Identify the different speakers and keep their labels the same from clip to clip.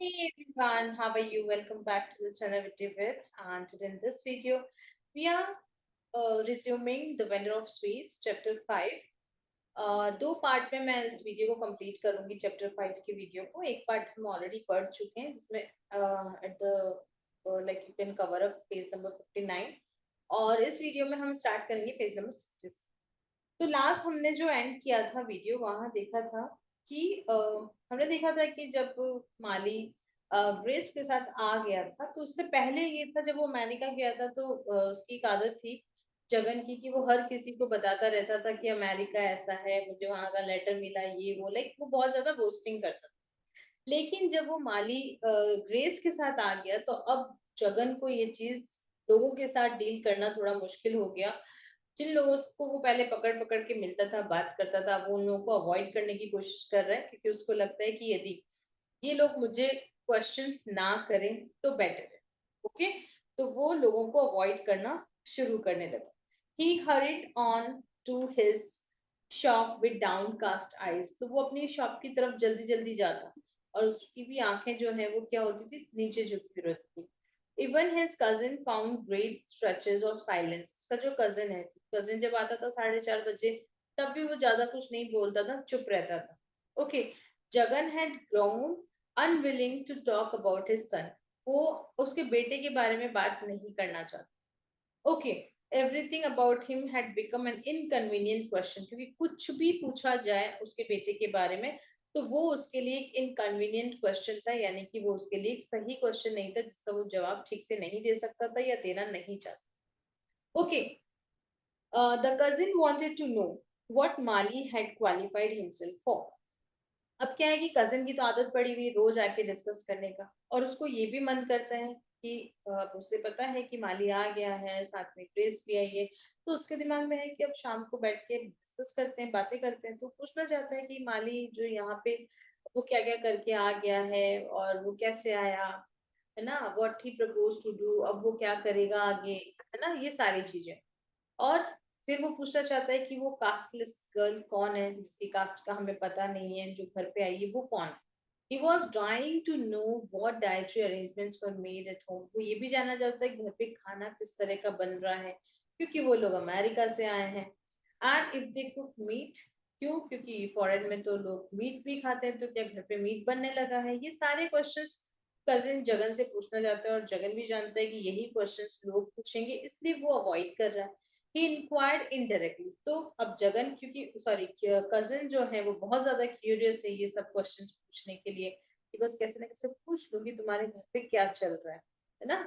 Speaker 1: Hey everyone, how are you? Welcome back to the channel with Divits. And today in this video, we are resuming The Vendor of Sweets, Chapter 5. दो part में मैं इस video को complete करूंगी chapter 5 की video को। एक part हम ऑलरेडी पढ़ चुके हैं जिसमें at the like you can cover up page number 59 और इस वीडियो में हम स्टार्ट करेंगे पेज नंबर 60। तो लास्ट हमने जो एंड किया था वीडियो वहां देखा था कि हमने देखा था कि जब माली ग्रेस के साथ आ गया था तो उससे पहले ये था जब वो अमेरिका गया था तो उसकी एक आदत थी जगन की कि वो हर किसी को बताता रहता था कि अमेरिका ऐसा है, मुझे वहां का लेटर मिला, ये वो लाइक वो बहुत ज्यादा बोस्टिंग करता था। लेकिन जब वो माली ग्रेस के साथ आ गया तो अब जगन को ये चीज लोगों के साथ डील करना थोड़ा मुश्किल हो गया। जिन लोगों को वो पहले पकड़ पकड़ के मिलता था, बात करता था, वो उन लोगों को अवॉइड करने की कोशिश कर रहा है क्योंकि उसको लगता है कि यदि ये लोग मुझे क्वेश्चंस ना करें तो बेटर है। ओके, तो वो लोगों को अवॉइड करना शुरू करने लगा। He hurried on to his shop with downcast eyes. तो वो अपनी शॉप की तरफ जल्दी जल्दी जाता और उसकी भी आंखें जो है वो क्या होती थी, नीचे झुकी रहती थी। Even his cousin found great stretches of silence. उसका जो कजिन है, कजिन जब आता था 4:30 बजे तब भी वो ज्यादा कुछ नहीं बोलता था, चुप रहता था। Okay, Jagan had grown unwilling to talk about his son. वो उसके बेटे के बारे में बात नहीं करना चाहता। Okay, everything about him had become an inconvenient question, क्योंकि कुछ भी पूछा जाए उसके बेटे के बारे में तो वो उसके लिए एक इनकन्वीनियंट क्वेश्चन था, यानी कि वो उसके लिए एक सही क्वेश्चन नहीं था जिसका वो जवाब ठीक से नहीं दे सकता था या देना नहीं चाहता। Okay, the cousin wanted to know what Mali had qualified himself for. अब क्या है कि कजिन की तो आदत पड़ी हुई रोज आके डिस्कस करने का, और उसको ये भी मन करता है कि अब उसे पता है कि माली आ गया है, साथ में ग्रेस भी आई है, तो उसके दिमाग में है कि अब शाम को बैठ के डिस्कस करते हैं, बातें करते हैं। तो पूछना चाहता है कि माली जो यहाँ पे वो क्या क्या करके आ गया है और वो कैसे आया, है ना, what he propose to do, अब वो क्या करेगा आगे, है ना, ये सारी चीजें। और फिर वो पूछना चाहता है कि वो कास्टलेस गर्ल कौन है जिसकी कास्ट का हमें पता नहीं है, जो घर पे आई है वो कौन है। He was trying to know what dietary arrangements were made at home। वो ये भी जानना चाहता है कि घर पे खाना किस तरह का बन रहा है, क्योंकि वो लोग अमेरिका से आए हैं। And if they cook meat, क्यों, क्योंकि फॉरेन में तो लोग मीट भी खाते हैं, तो क्या घर पे मीट बनने लगा है। ये सारे क्वेश्चंस कजिन जगन से पूछना चाहता है और जगन भी जानता है कि यही क्वेश्चंस लोग पूछेंगे, इसलिए वो अवॉइड कर रहा है। ही इंक्वायर्ड इनडायरेक्टली। तो अब जगन, क्योंकि सॉरी कजिन जो है वो बहुत ज्यादा क्यूरियस है ये सब क्वेश्चंस पूछने के लिए कि बस कैसे ना कैसे पूछ लूंगी तुम्हारे घर पे क्या चल रहा है ना।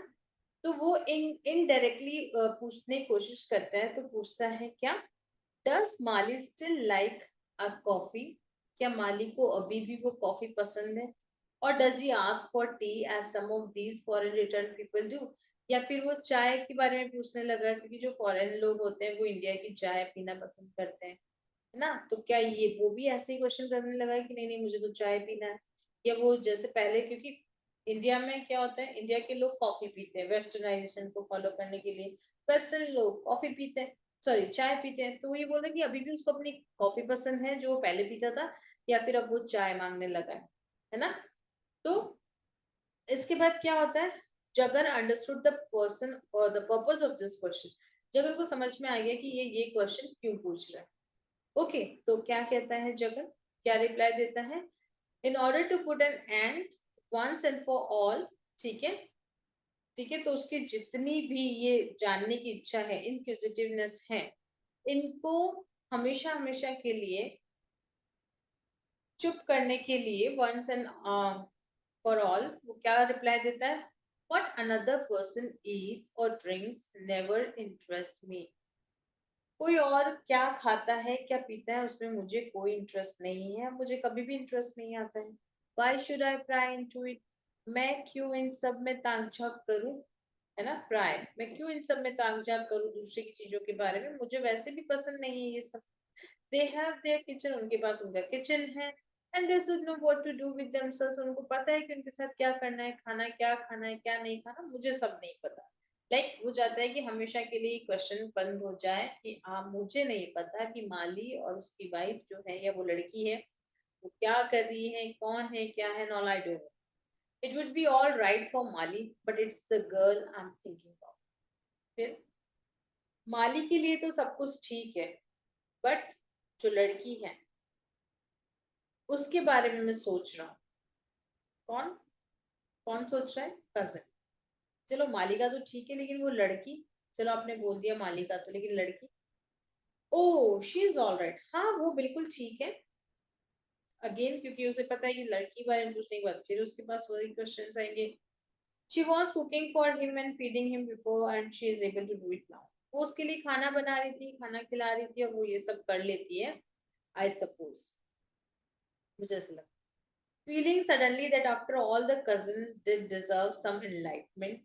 Speaker 1: तो वो इनडायरेक्टली पूछने की कोशिश करता है। तो पूछता है क्या, डस माली स्टिल लाइक अ कॉफी। क्या माली को अभी भी वो कॉफी पसंद है। और does he ask for tea as some of these foreign return people do. या फिर वो चाय के बारे में पूछने लगा, क्योंकि जो फॉरेन लोग होते हैं वो इंडिया की चाय पीना पसंद करते हैं, है ना। तो क्या ये वो भी ऐसे ही क्वेश्चन करने लगा है कि नहीं नहीं मुझे तो चाय पीना है। या वो जैसे पहले, क्योंकि इंडिया में क्या होता है, इंडिया के लोग कॉफी पीते हैं वेस्टर्नाइजेशन को फॉलो करने के लिए। वेस्टर्न लोग कॉफी पीते हैं, सॉरी चाय पीते हैं। तो वो ये बोल रहे हैं कि अभी भी उसको अपनी कॉफी पसंद है जो वो पहले पीता था, या फिर अब वो चाय मांगने लगा है ना। तो इसके बाद क्या होता है, जगन अंडरस्टूड द पर्सन और the purpose of this question. Jagan को समझ में आ गया कि ये क्वेश्चन क्यों पूछ रहा है। ओके, तो क्या कहता है जगन, क्या रिप्लाई देता है, in order to put an end once and for all. ठीक है, ठीक है, तो उसकी जितनी भी ये जानने की इच्छा है, इनक्विजिटिवनेस है, इनको हमेशा हमेशा के लिए चुप करने के लिए वंस एंड फॉर ऑल वो क्या रिप्लाई देता है, व्हाट अनदर पर्सन ईट्स और ड्रिंक्स नेवर इंटरेस्ट मी। कोई और क्या खाता है क्या पीता है उसमें मुझे कोई इंटरेस्ट नहीं है, मुझे कभी भी इंटरेस्ट नहीं आता है। Why should I pry into it? मैं क्यों इन सब में ताक झाक करूं, है ना, प्राय, मैं क्यों इन सब में ताक झाक करूं दूसरे की चीजों के बारे में, मुझे वैसे भी पसंद नहीं है ये सब। दे हैव देयर किचन, उनके पास उनका किचन है, and they should know what to do with themselves. उनको पता है कि उनके साथ क्या करना है, खाना क्या खाना है क्या नहीं खाना, मुझे सब नहीं पता। लाइक वो चाहता है कि हमेशा के लिए क्वेश्चन बंद हो जाए कि मुझे नहीं पता कि माली और उसकी वाइफ जो है या वो लड़की है वो क्या कर रही है, कौन है क्या है, knoll I don't know. It would be all right for Mali but it's the girl I am thinking of. फिर माली के लिए तो सब कुछ ठीक है, बट जो लड़की है उसके बारे में मैं सोच रहा हूँ। कौन कौन सोच रहा है? कजिन। चलो मालिका तो ठीक है, लेकिन वो लड़की, चलो आपने बोल दिया मालिका तो, लेकिन लड़की, oh she is all right, हाँ वो बिल्कुल ठीक है। अगेन क्योंकि उसे पता है कि लड़की बारे में पूछने के बाद फिर उसके पास वही क्वेश्चंस आएंगे। She was cooking for him and feeding him before and she is able to do it now. वो उसके लिए खाना बना रही थी, खाना खिला रही थी, और वो ये सब कर लेती है, आई सपोज, मुझे ऐसा लगता है। Feeling suddenly that after all the cousin did deserve some enlightenment,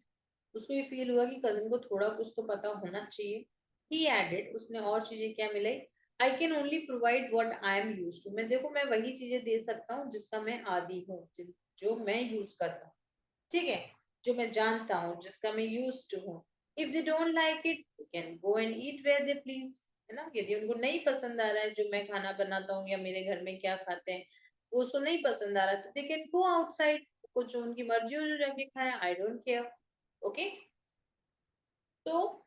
Speaker 1: उसको ये फील हुआ कि कजिन को थोड़ा कुछ तो पता होना चाहिए। ही एडेड, उसने और चीजें क्या मिलाई, I can only provide what I am used to, मैं देखो मैं वही चीजें दे सकता हूँ जिसका मैं आदी हूँ, जो मैं यूज करता हूँ, ठीक है, जो मैं जानता हूँ, जिसका मैं यूज टू हूँ। If they don't like it they can go and eat where they please, है ना। यदि उनको नहीं पसंद आ रहा है जो मैं खाना बनाता हूँ या मेरे घर में क्या खाते हैं, वो उसको नहीं पसंद आ रहा है, तो दे कैन गो आउटसाइड, कुछ जो उनकी मर्जी हो जो जाके खाए, आई डोंट केयर। ओके, तो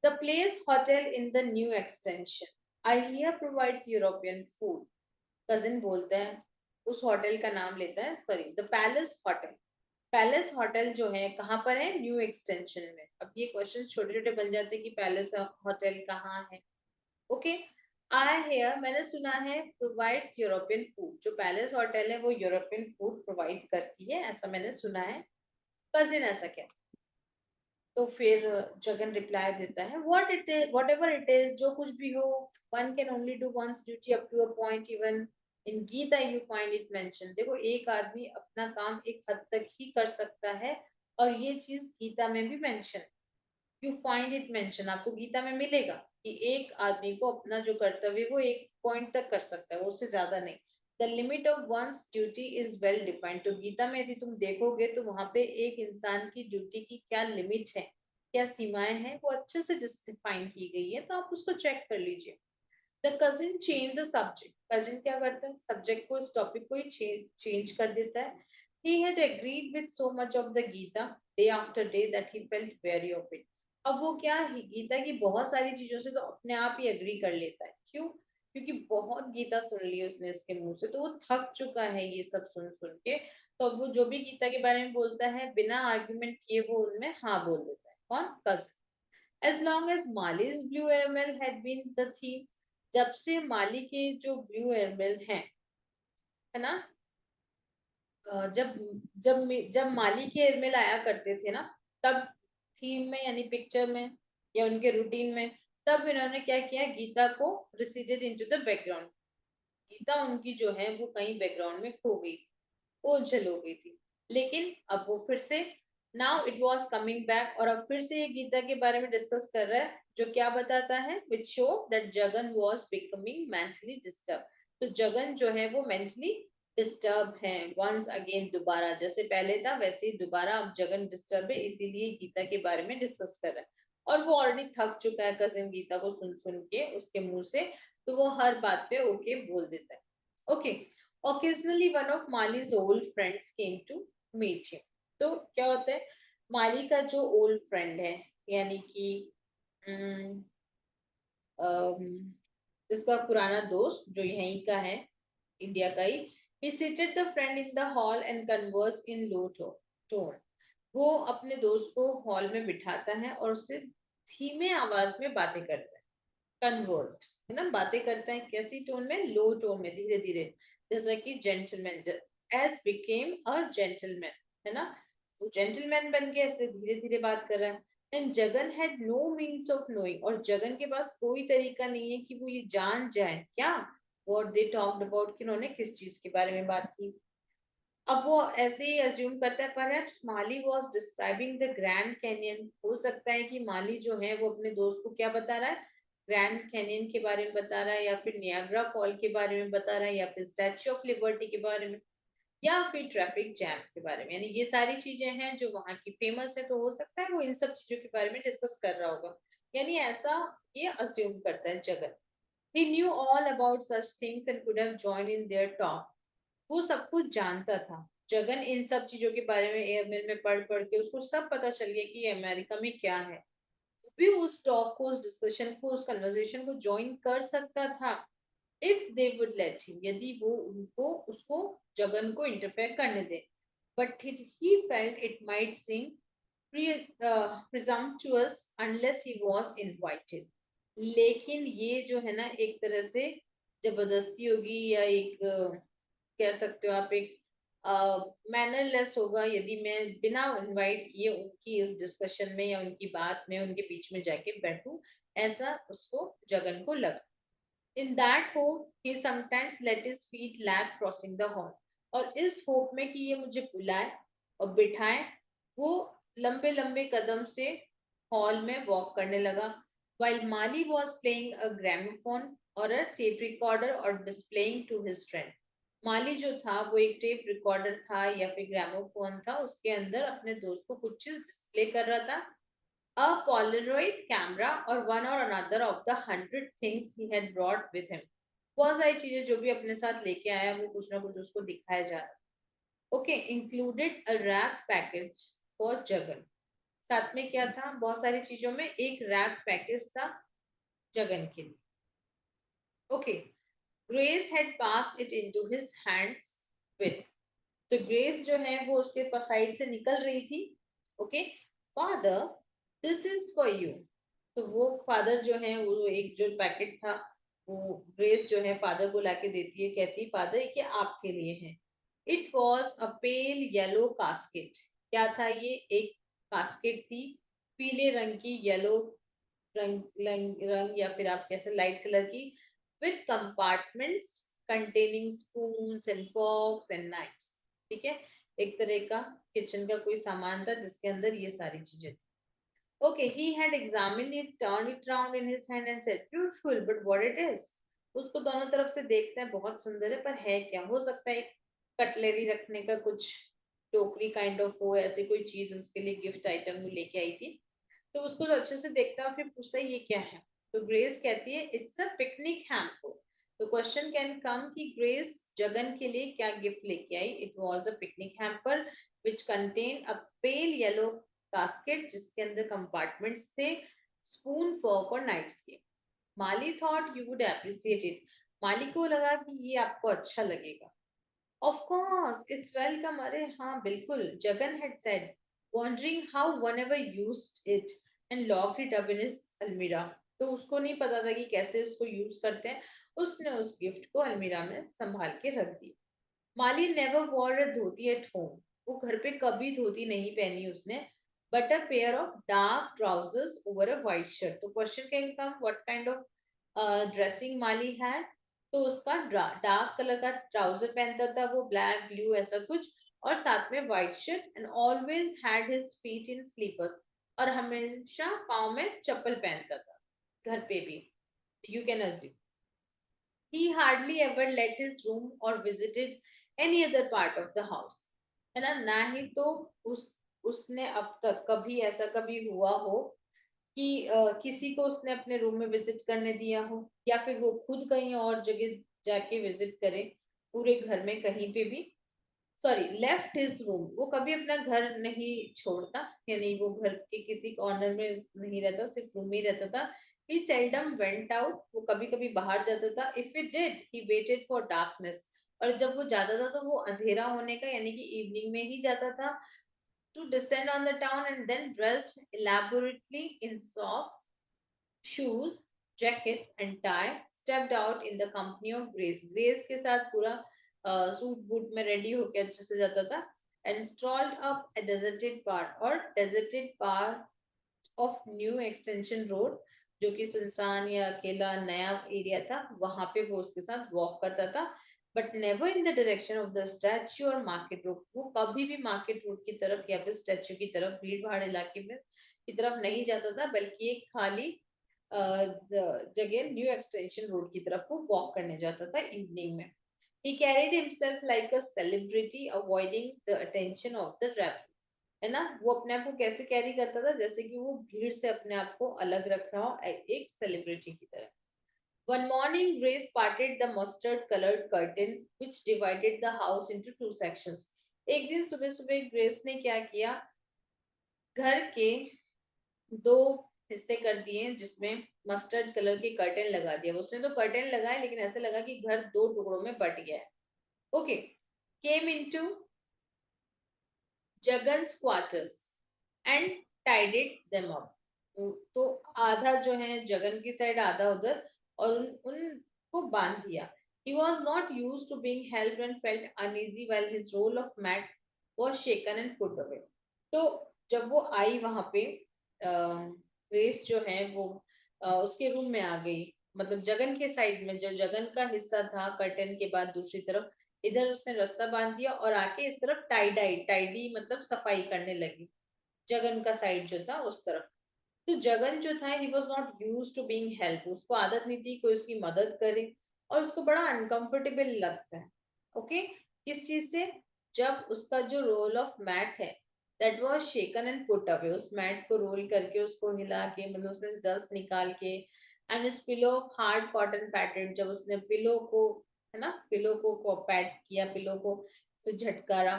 Speaker 1: the place hotel in the new extension I hear provides European food. Cousin बोलते हैं, उस होटल का नाम लेता है, sorry the palace hotel. Palace hotel जो है कहाँ पर है? न्यू एक्सटेंशन में। अब ये क्वेश्चन छोटे छोटे बन जाते हैं कि पैलेस होटल कहाँ है। ओके, आई हेयर, मैंने सुना है, प्रोवाइड्स यूरोपियन फूड, जो पैलेस होटल है वो यूरोपियन फूड प्रोवाइड करती है, ऐसा मैंने सुना है। कजिन ऐसा क्या? तो फिर जगन रिप्लाई देता है, what it is, whatever it is, जो कुछ भी हो, one can only do one's duty up to a point, even in Gita you find it mention. देखो एक आदमी अपना काम एक हद तक ही कर सकता है, और ये चीज गीता में भी mention, you find it mention, आपको गीता में मिलेगा कि एक आदमी को अपना जो कर्तव्य वो एक पॉइंट तक कर सकता है, वो उससे ज्यादा नहीं। The limit of once duty is well defined, तो गीता में यदि तुम देखोगे तो वहां पे एक इंसान की ड्यूटी की क्या लिमिट है, क्या सीमाएं हैं, वो अच्छे से डिफाइन की गई है, तो आप उसको चेक कर लीजिए। The cousin change the subject, cousin क्या करता है, सब्जेक्ट को, इस टॉपिक को ही चेंज कर देता है। he had agreed with so much of the Gita day after day that he felt weary of it। अब वो क्या है, गीता की बहुत सारी चीजों से तो अपने आप ही एग्री कर लेता है, क्यों? क्योंकि बहुत गीता सुन ली उसने इसके मुंह से, तो वो थक चुका है ये सब सुन सुन के। तो अब वो जो भी गीता के बारे में बोलता है बिना आर्ग्यूमेंट किए वो उनमें हाँ बोल देता है। कौन? Cousin. as long as Mali's blue airmail had been the theme, जब से माली के जो ब्लू एयरमेल है ना, जब जब जब माली के एयरमेल आया करते थे ना, तब थीम में यानी पिक्चर में या उनके रूटीन में, तब इन्होंने क्या किया, गीता को receded into the background. Gita उनकी जो है वो कहीं बैकग्राउंड में खो गई, ओझल हो गई थी। लेकिन अब वो फिर से, now it was coming back, और अब फिर से ये गीता के बारे में डिस्कस कर रहा है, जो क्या बताता है, which show that Jagan was becoming mentally disturb. तो जगन जो है वो मेंटली डिस्टर्ब है, वंस अगेन, दोबारा, जैसे पहले था वैसे ही दोबारा अब जगन डिस्टर्ब है, इसीलिए गीता के बारे में डिस्कस कर रहा है। और वो ऑलरेडी थक चुका है कजिन गीता को सुन सुन के उसके मुंह से, तो वो हर बात पे ओके बोल देता है। Okay, occasionally one of Mali's old friends came to meet him। तो क्या होता है, माली का जो ओल्ड फ्रेंड है, यानी कि अम, इसका पुराना दोस्त जो यहीं का है, इंडिया का ही, he seated the friend in the hall and conversed in low tone। वो अपने दोस्त को हॉल में बिठाता है और उससे धीमे आवाज में बातें करता है, कन्वर्स्ड, है ना, बातें करता है कैसी टोन में, लो टोन में, धीरे धीरे, जैसा कि gentleman, as became a gentleman, है ना, वो जेंटलमैन बन गया इसलिए धीरे धीरे बात कर रहा है। And Jagan had no means of knowing, और जगन के पास कोई तरीका नहीं है कि वो ये जान जाए क्या, व्हाट दे टॉक्ड अबाउट, कि उन्होंने किस चीज के बारे में बात की। अब वो ऐसे ही अज्यूम करता है, perhaps Mali was describing the grand canyon, हो सकता है कि माली जो है वो अपने दोस्त को क्या बता रहा है, ग्रैंड कैनियन के बारे में बता रहा है, या फिर नियाग्रा फॉल के बारे में बता रहा है, या फिर स्टैच्यू ऑफ लिबर्टी के बारे में, या फिर ट्रैफिक जैम के बारे में, यानी ये सारी चीजें हैं जो वहां की फेमस है, तो हो सकता है वो इन सब चीजों के बारे में डिस्कस कर रहा होगा, यानी ऐसा ये अज्यूम करता है Jagan. He knew all about such things and could have join in their talk, वो सब कुछ जानता था, जगन इन सब चीजों के बारे में एयरमेल में पढ़ पढ़ के उसको सब पता चल गया कि ये अमेरिका में क्या है। वो भी उस टॉक को, उस डिस्कशन को, उस कन्वर्सेशन को ज्वाइन कर सकता था if they would let him, यदि वो उनको उसको जगन को इंटरफेयर करने दे। But he felt it might seem presumptuous unless he was invited। लेकिन ये जो है ना एक तरह से जबरदस्ती होगी, या एक कह सकते हो आप एक मैनरलेस होगा यदि मैं बिना इनवाइट किए उनकी इस डिस्कशन में या उनकी बात में उनके बीच में जाके बैठूं, ऐसा उसको जगन को लगा। In that hope he sometimes late his feet lag crossing the hall. और इस होप में कि ये मुझे बुलाए और बिठाए, वो लंबे लंबे कदम से हॉल में वॉक करने लगा। while Mali was playing a gramophone or a tape recorder or displaying to his friend। माली जो था वो एक टेप रिकॉर्डर था या फिर ग्रामोफोन था, उसके अंदर अपने दोस्त को कुछ चीज डिस्प्ले कर रहा था। A Polaroid camera or one or another of the 100 things he had brought with him। बहुत सारी चीजें जो भी अपने साथ लेके आया वो कुछ ना कुछ उसको दिखाया जा रहा। Okay, included a wrap package for Jagan. साथ में क्या था, बहुत सारी चीजों में एक रैप पैकेज था जगन के लिए। Okay, grace had pass it into his hands with. तो ग्रेस जो है वो उसके साइड से निकल रही थी। Okay, father this is for you. तो वो फादर जो है वो एक जो पैकेट था वो ग्रेस जो है फादर को लाके देती है, कहती फादर ये आपके लिए है। It was a pale yellow casket. क्या था ये, एक कास्केट थी पीले रंग की, येलो रंग या फिर आप कैसे लाइट कलर की, with compartments containing spoons and forks and knives. ठीक है, एक तरह का किचन का कोई सामान था जिसके अंदर ये सारी चीजें थी। Okay, he had examined it, turned it round in his hand and said, "Beautiful, but what it is?" उसको दोनों तरफ से देखते हैं, बहुत सुंदर है, पर है क्या? हो सकता है कटलरी रखने का कुछ टोकरी काइंड ऑफ हो, ऐसी कोई चीज उसके लिए गिफ्ट आइटम वो लेके आई थी। तो उसको तो अच्छे से देखता है और फिर पूछता है ये क्या है। तो ग्रेस कहती है इट्स अ पिकनिक हैम्पर। तो क्वेश्चन कैन कम कि ग्रेस जगन के लिए क्या गिफ्ट लेके आई। It was a picnic hamper which contain a pale yellow basket जिसके अंदर कंपार्टमेंट्स थे, स्पून फॉर्क और नाइफ्स के। Mali thought you would appreciate it. Mali को लगा कि ये आपको अच्छा लगेगा। Of course, it's welcome. अरे हाँ बिल्कुल, Jagan had said, wondering how one ever used it and locked it up in his अलमीरा। तो उसको नहीं पता था कि कैसे इसको यूज करते हैं। उसने उस गिफ्ट को अलमीरा में संभाल के रख दी। Mali never wore a dhoti at home. वो घर पे कभी धोती नहीं पहनी उसने, but a pair of dark trousers over a white shirt. तो question can come what kind of dressing Mali had. तो उसका डार्क कलर का ट्राउजर पहनता था वो, ब्लैक ब्लू ऐसा कुछ, और साथ में white shirt, and always had his feet in slippers. और हमेशा पाँव में चप्पल पहनता था घर पे भी। You can assume he hardly ever left his room or visited any other part of the house। है ना, ना ही तो उस उसने अब तक कभी ऐसा कभी हुआ हो कि किसी को उसने अपने रूम में विजिट करने दिया हो, या फिर वो खुद कहीं और जगह जाके विजिट करे, पूरे घर में कहीं पे भी। सॉरी, लेफ्ट हिज रूम, वो कभी अपना घर नहीं छोड़ता, यानी वो घर के किसी कॉर्नर में नहीं रहता, सिर्फ रूम में ही रहता था। he seldom went out, वो कभी कभी बाहर जाता था। if he did he waited for darkness, और जब वो जाता था तो वो अंधेरा होने का यानी कि इवनिंग में ही जाता था, to descend on the town and then dressed elaborately in socks, shoes, jacket and tie, stepped out in the company of Grace। Grace के साथ पूरा सूट बूट में रेडी होके अच्छे से जाता था, and strolled up a deserted part or deserted part of new extension road, जो कि सुनसान या अकेला नया एरिया था, वहां पे वो उसके साथ वॉक करता था। But never in the direction of the statue और मार्केट रोड। वो कभी भी मार्केट रोड की तरफ या फिर स्टैच्यू की तरफ, भीड़ भाड़ इलाके में की तरफ नहीं जाता था, बल्कि एक खाली जगह न्यू एक्सटेंशन रोड की तरफ वो वॉक करने जाता था इवनिंग में। He carried himself like a celebrity, avoiding the attention of the rabble। है ना, वो अपने आप को कैसे कैरी करता था, जैसे कि वो भीड़ से अपने आप को अलग रख रहा हो, एक सेलिब्रिटी की तरह। One morning, Grace parted the mustard-colored curtain which divided the house into two sections। एक दिन सुबह सुबह ग्रेस ने क्या किया, घर के दो हिस्से कर दिए जिसमें मस्टर्ड कलर के कर्टेन लगा दिया। उसने तो कर्टेन लगाए लेकिन ऐसे लगा कि घर दो टुकड़ों में बट गया है। Okay, came into Jagan's quarters and tidied them up. तो आधा जो है जगन की साइड, आधा उधर, और उनको बांध दिया। He was not used to being helped and felt uneasy while his roll of mat was shaken and put away. तो जब वो आई वहां पे, ग्रेस जो है वो उसके रूम में आ गई, मतलब जगन के साइड में, जो जगन का हिस्सा था कर्टेन के बाद दूसरी तरफ, इधर उसने रास्ता बांध दिया और आके इस तरफ टाइडाई, टाइडी मतलब सफाई करने लगी, जगन का साइड जो था उस तरफ। तो जगन जो था, he was not used to being help, उसको आदत नहीं थी कोई उसकी मदद करे, और उसको बड़ा अनकंफर्टेबल लगता है। ओके, किस चीज से? जब उसका जो रोल ऑफ मैट है that was shaken and put away, उस मैट को रोल करके उसको हिला के, मतलब उसमें से डस्ट निकाल के, एंड इस पिलो ऑफ हार्ड कॉटन पैटेड, जब उसने पिलो को, है ना, पिलो को पैट किया, पिलो को से झटकारा।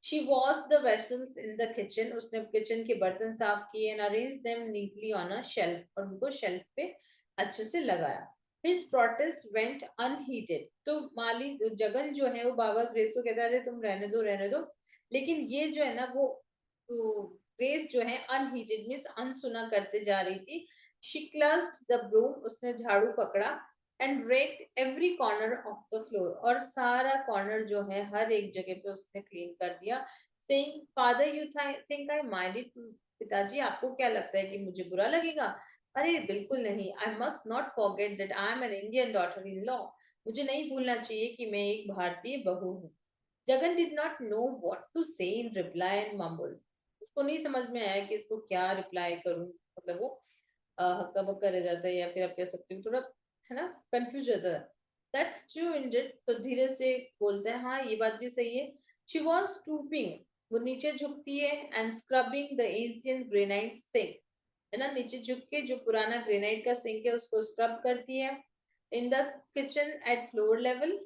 Speaker 1: She washed the vessels in the kitchen, उसने किचन के बर्तन साफ किए, and arranged them neatly on a shelf, और उनको शेल्फ पे अच्छे से लगाया। His protest went unheeded, तो माली जगन जो है वो बाबा ग्रेस को कहता है तुम रहने दो रहने दो, लेकिन ये जो है ना वो, तो ग्रेस जो है अनहीटेड मीन्स अनसुना करते जा रही थी। She clutched the broom, उसने झाड़ू पकड़ा, and raked every corner of the floor, और सारा कॉर्नर जो है हर एक जगह पे उसने क्लीन कर दिया। saying father you think I mind it, पिताजी आपको क्या लगता है कि मुझे बुरा लगेगा? अरे बिल्कुल नहीं, I must not forget that I am an Indian daughter in law, मुझे नहीं भूलना चाहिए कि मैं एक भारतीय बहू हूँ। Jagan did not know what to say in reply and mumbled, उसको नहीं समझ में आया कि इसको क्या रिप्लाई करूं, मतलब वो हक्का बक्का रह जाता है, या फिर आप कह सकते हो थोड़ा, है ना, कंफ्यूज रहता है। दैट्स ट्रू इंडेड, तो धीरे से बोलते हैं हाँ ये बात भी सही है। शी वॉज स्टूपिंग, वो नीचे झुकती है, and scrubbing the ancient granite sink, है ना, नीचे झुक के जो पुराना ग्रेनाइट का सिंक है उसको स्क्रब करती है। In the kitchen at floor level,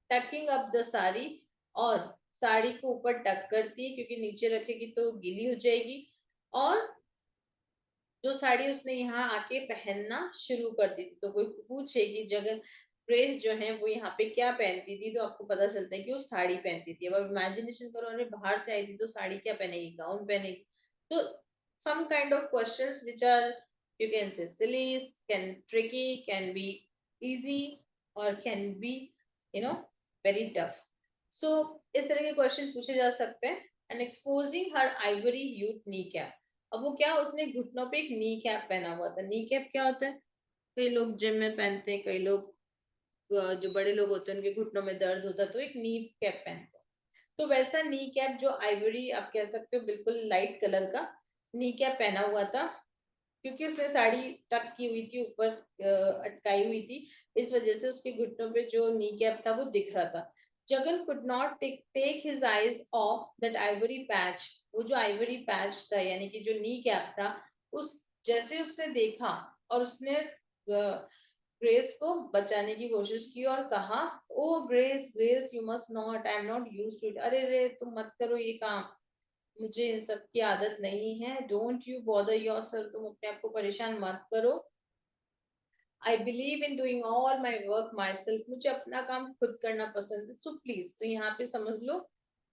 Speaker 1: tucking up the sari, और साड़ी को ऊपर टक करती है क्योंकि नीचे रखेगी तो गीली हो जाएगी, और जो साड़ी उसने यहाँ आके पहनना शुरू कर दी थी। तो कोई पूछे कि जगह ग्रेस जो है वो यहाँ पे क्या पहनती थी, तो आपको पता चलता है कि वो साड़ी पहनती थी। अब इमेजिनेशन करो, अरे बाहर से आई थी तो साड़ी क्या पहनेगी, गाउन पहनेगी। तो some kind of questions which are, you can say silly, can tricky, can be easy, or can be, you know, very tough. So इस तरह के क्वेश्चन पूछे जा सकते हैं। And exposing her Ivory ह्यूड knee cap, अब वो क्या, उसने घुटनों पे एक नी कैप पहना हुआ था। नी कैप क्या होता है? कई लोग जिम में पहनते हैं, कई लोग जो बड़े लोग होते हैं उनके घुटनों में दर्द होता है तो एक नी कैप पहनते हैं। तो वैसा नी कैप जो आइवरी आप कह सकते हो, बिल्कुल लाइट कलर का नी कैप पहना हुआ था, क्योंकि उसने साड़ी टक की हुई थी ऊपर, अटकाई हुई थी, इस वजह से उसके घुटनों पे जो नी कैप था वो दिख रहा था। Jagan could not take his eyes off that ivory patch, वो जो आइवरी पैच था यानी कि जो नी कैप था, उस जैसे उसने देखा, और उसने ग्रेस को बचाने की कोशिश की और कहा, oh Grace Grace you must not, I am not used to it, अरे रे तुम मत करो ये काम, मुझे इन सब की आदत नहीं है। डोंट यू बॉदर योरसेल्फ, तुम अपने आप को परेशान मत करो। I believe in doing all my work my self, मुझे अपना काम खुद करना पसंद है, सो प्लीज। तो यहाँ पे समझ लो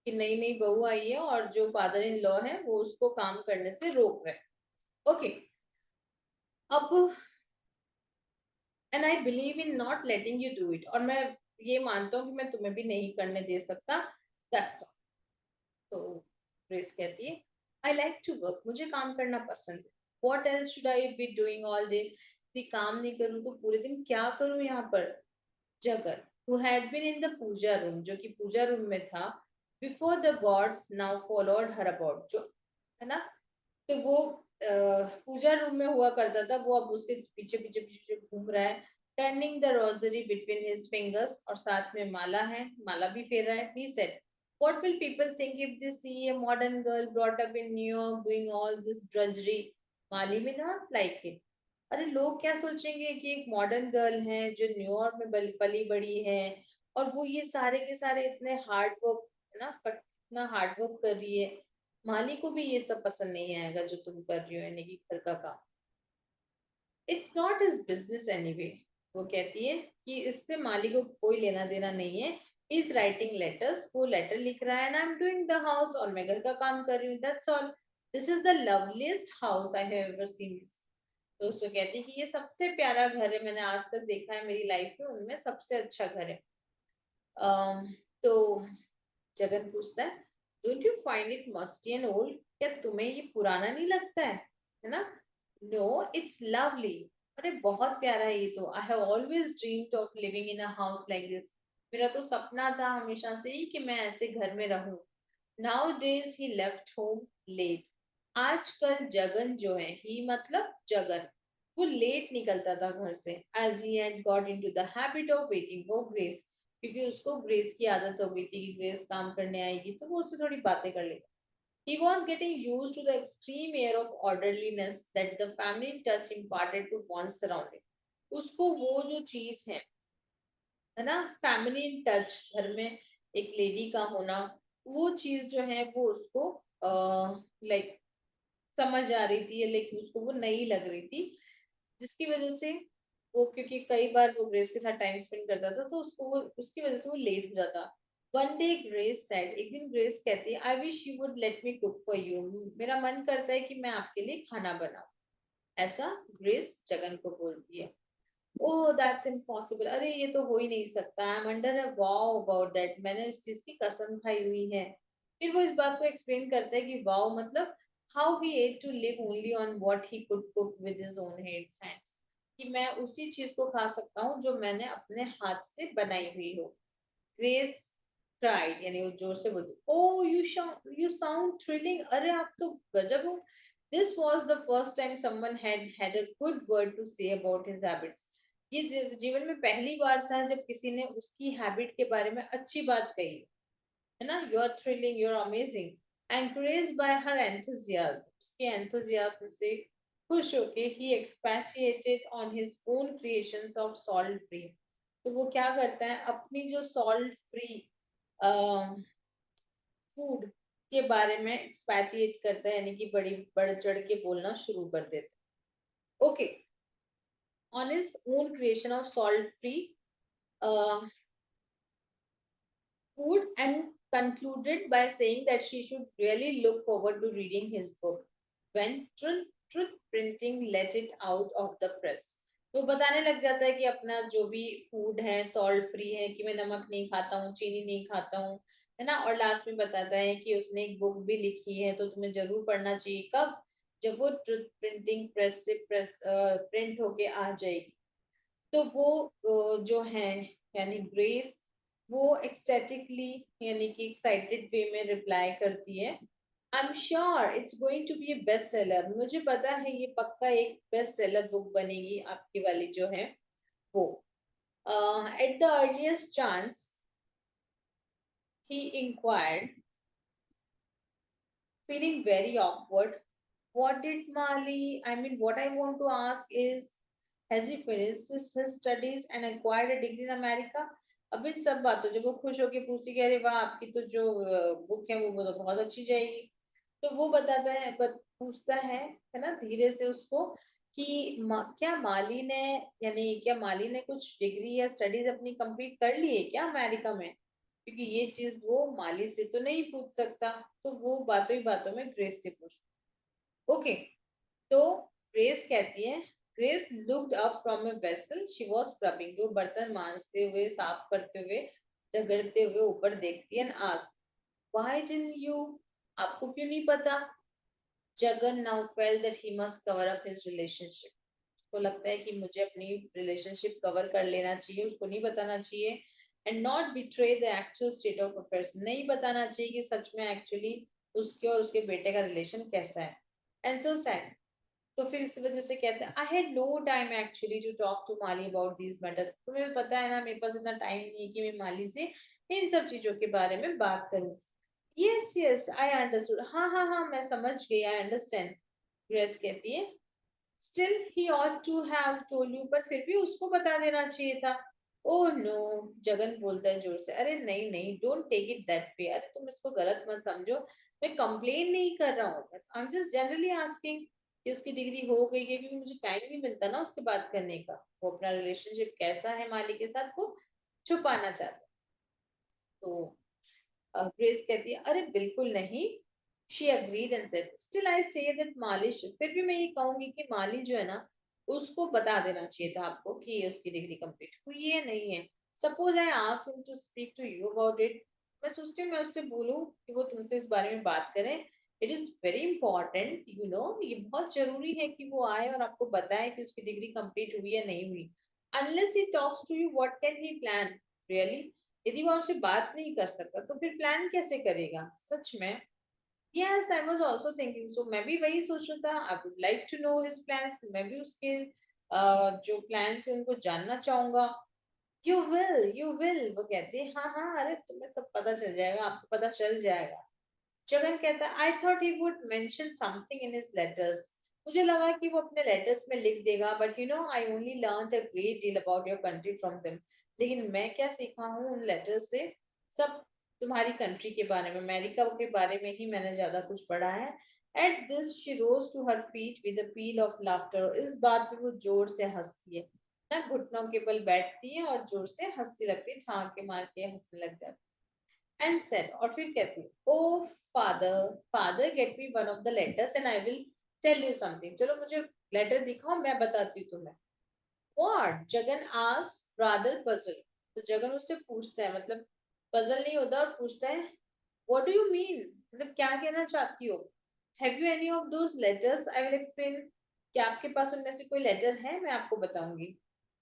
Speaker 1: कि नई नई बहू आई है और जो फादर इन लॉ है वो उसको काम करने से रोक रहे हैं। ओके, अब and I believe in not letting you do it, और मैं ये मानता हूँ कि मैं तुम्हें भी नहीं करने दे सकता। That's all. तो ग्रेस कहती है, आई लाइक टू वर्क, मुझे काम करना पसंद है। What else should I be doing all day, यदि काम नहीं करूँ तो पूरे दिन क्या करूँ यहाँ पर। Jagan who had been in the puja room, जो कि पूजा रूम में था, before the gods now followed her about, जो है ना, तो वो पूजा रूम में हुआ करता था, वो अब उसके पीछे पीछे पीछे घूम रहा है, turning the rosary between his fingers, और साथ में माला है, माला भी फेर रहा है। He said, what will people think if they see a modern girl brought up in New York doing all this drudgery, माली में not like it, अरे लोग क्या सोचेंगे कि एक मॉडर्न गर्ल है जो न्यूयॉर्क में पली बड़ी है, और वो ये सारे के सारे इतने हार्ड वर्क, है ना, इतना हार्ड वर्क कर रही है, माली को भी ये सब पसंद नहीं आएगा जो तुम कर रही हो, यानी कि घर का काम। It's not his business anyway, वो कहती है कि इससे माली को कोई लेना देना नहीं है। ही इज राइटिंग लेटर्स, वो लेटर लिख रहा है, and I am doing the house, और मैं घर का काम कर रही हूँ, that's all. This is the loveliest house I have ever seen. तो उसको कहती है कि ये सबसे प्यारा घर है मैंने आज तक देखा है मेरी लाइफ में, उनमें सबसे अच्छा घर है। तो जगन पूछता है, don't you find it musty and old, क्या तुम्हें ये पुराना नहीं लगता है ना? नो, इट्स लवली, अरे बहुत प्यारा है ये तो। I have always dreamed of living in a house like this, मेरा तो सपना था हमेशा से ही कि मैं ऐसे घर में रहूं। नाउ डेज ही लेफ्ट होम लेट, आजकल जगन जो है, ही मतलब जगन, वो लेट निकलता था घर से, as he had got into the habit of waiting for Grace, क्योंकि उसको ग्रेस की आदत हो गई थी कि ग्रेस काम करने आएगी तो वो उससे थोड़ी बातें कर लेगा। He was getting used to the extreme air of orderliness that the feminine touch imparted to one's surrounding. उसको वो जो चीज है ना, फेमिनिन टच, घर में एक लेडी का होना, वो चीज जो है वो उसको लाइक समझ आ रही थी, लेकिन उसको वो नई लग रही थी, जिसकी वजह से वो, क्योंकि कई बार वो ग्रेस के साथ टाइम स्पेंड करता था तो उसको वो, उसकी वजह से वो लेट हो जाता। वन डे ग्रेस सेड, एक दिन ग्रेस कहती है, I wish you would let me cook for you, मेरा मन करता है कि मैं आपके लिए खाना बनाऊं, ऐसा ग्रेस जगन को बोलती है। ओह दैट्स इम्पॉसिबल, अरे ये तो हो ही नहीं सकता, I am under a wow about that, मैंने इस चीज की कसम खाई हुई है। फिर वो इस बात को एक्सप्लेन करता है कि वाव मतलब how he ate to live only on what he could cook with his own hands, कि मैं उसी चीज को खा सकता हूँ जो मैंने अपने हाथ से बनाई हुई हो। ग्रेस क्राइड, यानी वो जोर से बोलती, ओह यू साउंड थ्रिलिंग, अरे आप तो गजब हो। This was the first time someone had a good word to say about his habits, ये जीवन में पहली बार था जब किसी ने उसकी हैबिट के बारे में अच्छी बात कही, है ना? You are thrilling, you are amazing, encouraged by her enthusiasm, उसके एंथुसियाज्म से खुश होके ही expatiated on his own creations of salt free, तो वो क्या करता है, अपनी जो सॉल्ट फ्री फूड के बारे में एक्सपैटिएट करता है, यानी कि बड़ी बढ़ चढ़ के बोलना शुरू कर देता है। Okay, on his own creation of salt free food, and concluded by saying that she should really look forward to reading his book when truth printing let it out of the press. तो बताने लग जाता है कि अपना जो भी food है सॉल्ट फ्री है, कि मैं नमक नहीं खाता हूँ, चीनी नहीं खाता हूँ, है ना? और लास्ट में बताता है कि उसने एक बुक भी लिखी है तो तुम्हें जरूर पढ़ना चाहिए, कब? जब वो ट्रुथ प्रिंटिंग प्रेस से प्रिंट होके आ जाएगी। तो वो जो है, यानी ग्रेस, वो एक्सटेटिकली, यानी कि एक्साइटेड वे में रिप्लाई करती है, I am sure it's going to be a best seller, मुझे पता है ये पक्का एक बेस्ट सेलर बुक बनेगी आपकी वाली जो है वो। At the earliest chance he inquired, feeling very awkward, what did Mali, I mean what I want to ask is, has he finished his studies and acquired a degree in America? अब इन सब बातों जब वो खुश होके पूछती कि अरे वाह आपकी तो जो बुक है वो तो बहुत अच्छी जाएगी, तो वो बताता है, पूछता है ना धीरे से उसको, कि क्या माली ने, यानी क्या माली ने कुछ डिग्री या स्टडीज अपनी कंप्लीट कर ली है क्या अमेरिका में, क्योंकि ये चीज वो माली से तो नहीं पूछ सकता। तो वो बातों ही बातों में ग्रेस से पूछ, ओके। तो ग्रेस कहती है, grace looked up from a vessel she was scrubbing, जो बर्तन मांजते हुए साफ करते हुए रगड़ते हुए ऊपर देखती है, आस्क, व्हाई डिडंट यू, आपको क्यों नहीं पता? Jagan now felt that he must cover up his relationship, उसको लगता है कि मुझे अपनी रिलेशनशिप कवर कर लेना चाहिए, उसको नहीं बताना चाहिए, and not betray the actual state of affairs, नहीं बताना चाहिए कि सच में एक्चुअली उसके और उसके बेटे का रिलेशन कैसा है। एंड सो सैड, तो फिर इस वजह से कहते हैं, I had no time actually to talk to Mali about these matters, तुम्हें पता है ना मेरे पास इतना टाइम नहीं है कि मैं माली से इन सब चीजों के बारे में बात करूं। यस यस आई अंडरस्टूड, हाँ हाँ हाँ मैं समझ गई, आई अंडरस्टैंड, ग्रेस कहती है। Still he ought to have told you, पर फिर भी उसको बता देना चाहिए था। ओह नो, जगन बोलता है जोर से, अरे नहीं नहीं, don't take it that way, अरे तुम इसको गलत मत समझो, मैं कंप्लेन नहीं कर रहा हूँ, I am just generally asking कि उसकी डिग्री हो गई है, क्योंकि मुझे टाइम नहीं मिलता ना उससे बात करने का, वो अपना रिलेशनशिप कैसा है माली के साथ वो छुपाना चाहता है। तो ग्रेस कहती है अरे बिल्कुल नहीं, she agreed and said still I say that माली फिर भी मैं ये कहूंगी कि माली जो है ना, उसको बता देना चाहिए था आपको कि उसकी डिग्री कंप्लीट हुई है नहीं है। Suppose I ask him to speak to you about it, मैं सोचती हूँ मैं उससे बोलूँ कि वो तुमसे इस बारे में बात करें। It is very important you know, ये बहुत जरूरी है कि वो आए और आपको बताए कि उसकी डिग्री कंप्लीट हुई या नहीं हुई। Unless he talks to you what can he plan really, यदि वो आपसे बात नहीं कर सकता तो फिर प्लान कैसे करेगा सच में। Yes I was also thinking so, मैं भी वही सोच रहा था, I would like to know his plans, मैं भी उसके जो प्लान्स है उनको जानना चाहूंगा। यू विल, वो कहती है हाँ हाँ, अरे तुम्हें सब पता चल जाएगा, आपको पता चल जाएगा। जगन कहता है आई thought he would mention something in his letters, मुझे लगा कि वो अपने लेटर्स में लिख देगा, but you no I only learn a great deal about your country from them, लेकिन मैं क्या सीखा हूँ उन लेटर्स से, सब तुम्हारी कंट्री के बारे में, अमेरिका के बारे में ही मैंने ज्यादा कुछ पढ़ा है। At this she rose to her feet with a peal of laughter, इस बात पे वो जोर से हंसती है ना, घुटनों के बल बैठती है और जोर से हंसती लगती है, ठाके मार के हंसने लग जाती है। एंड सेड, और फिर कहती है oh father, father get me one of the letters and I will tell you something, चलो मुझे लेटर दिखाओ मैं बताती हूँ तुम्हें। What, Jagan was rather puzzled, तो जगन उससे पूछता है, मतलब पजल नहीं होता और पूछता है व्हाट डू यू मीन, मतलब क्या कहना चाहती हो। Have you any of those letters, I will explain, क्या आपके पास उनमें से कोई लेटर है, मैं आपको बताऊंगी।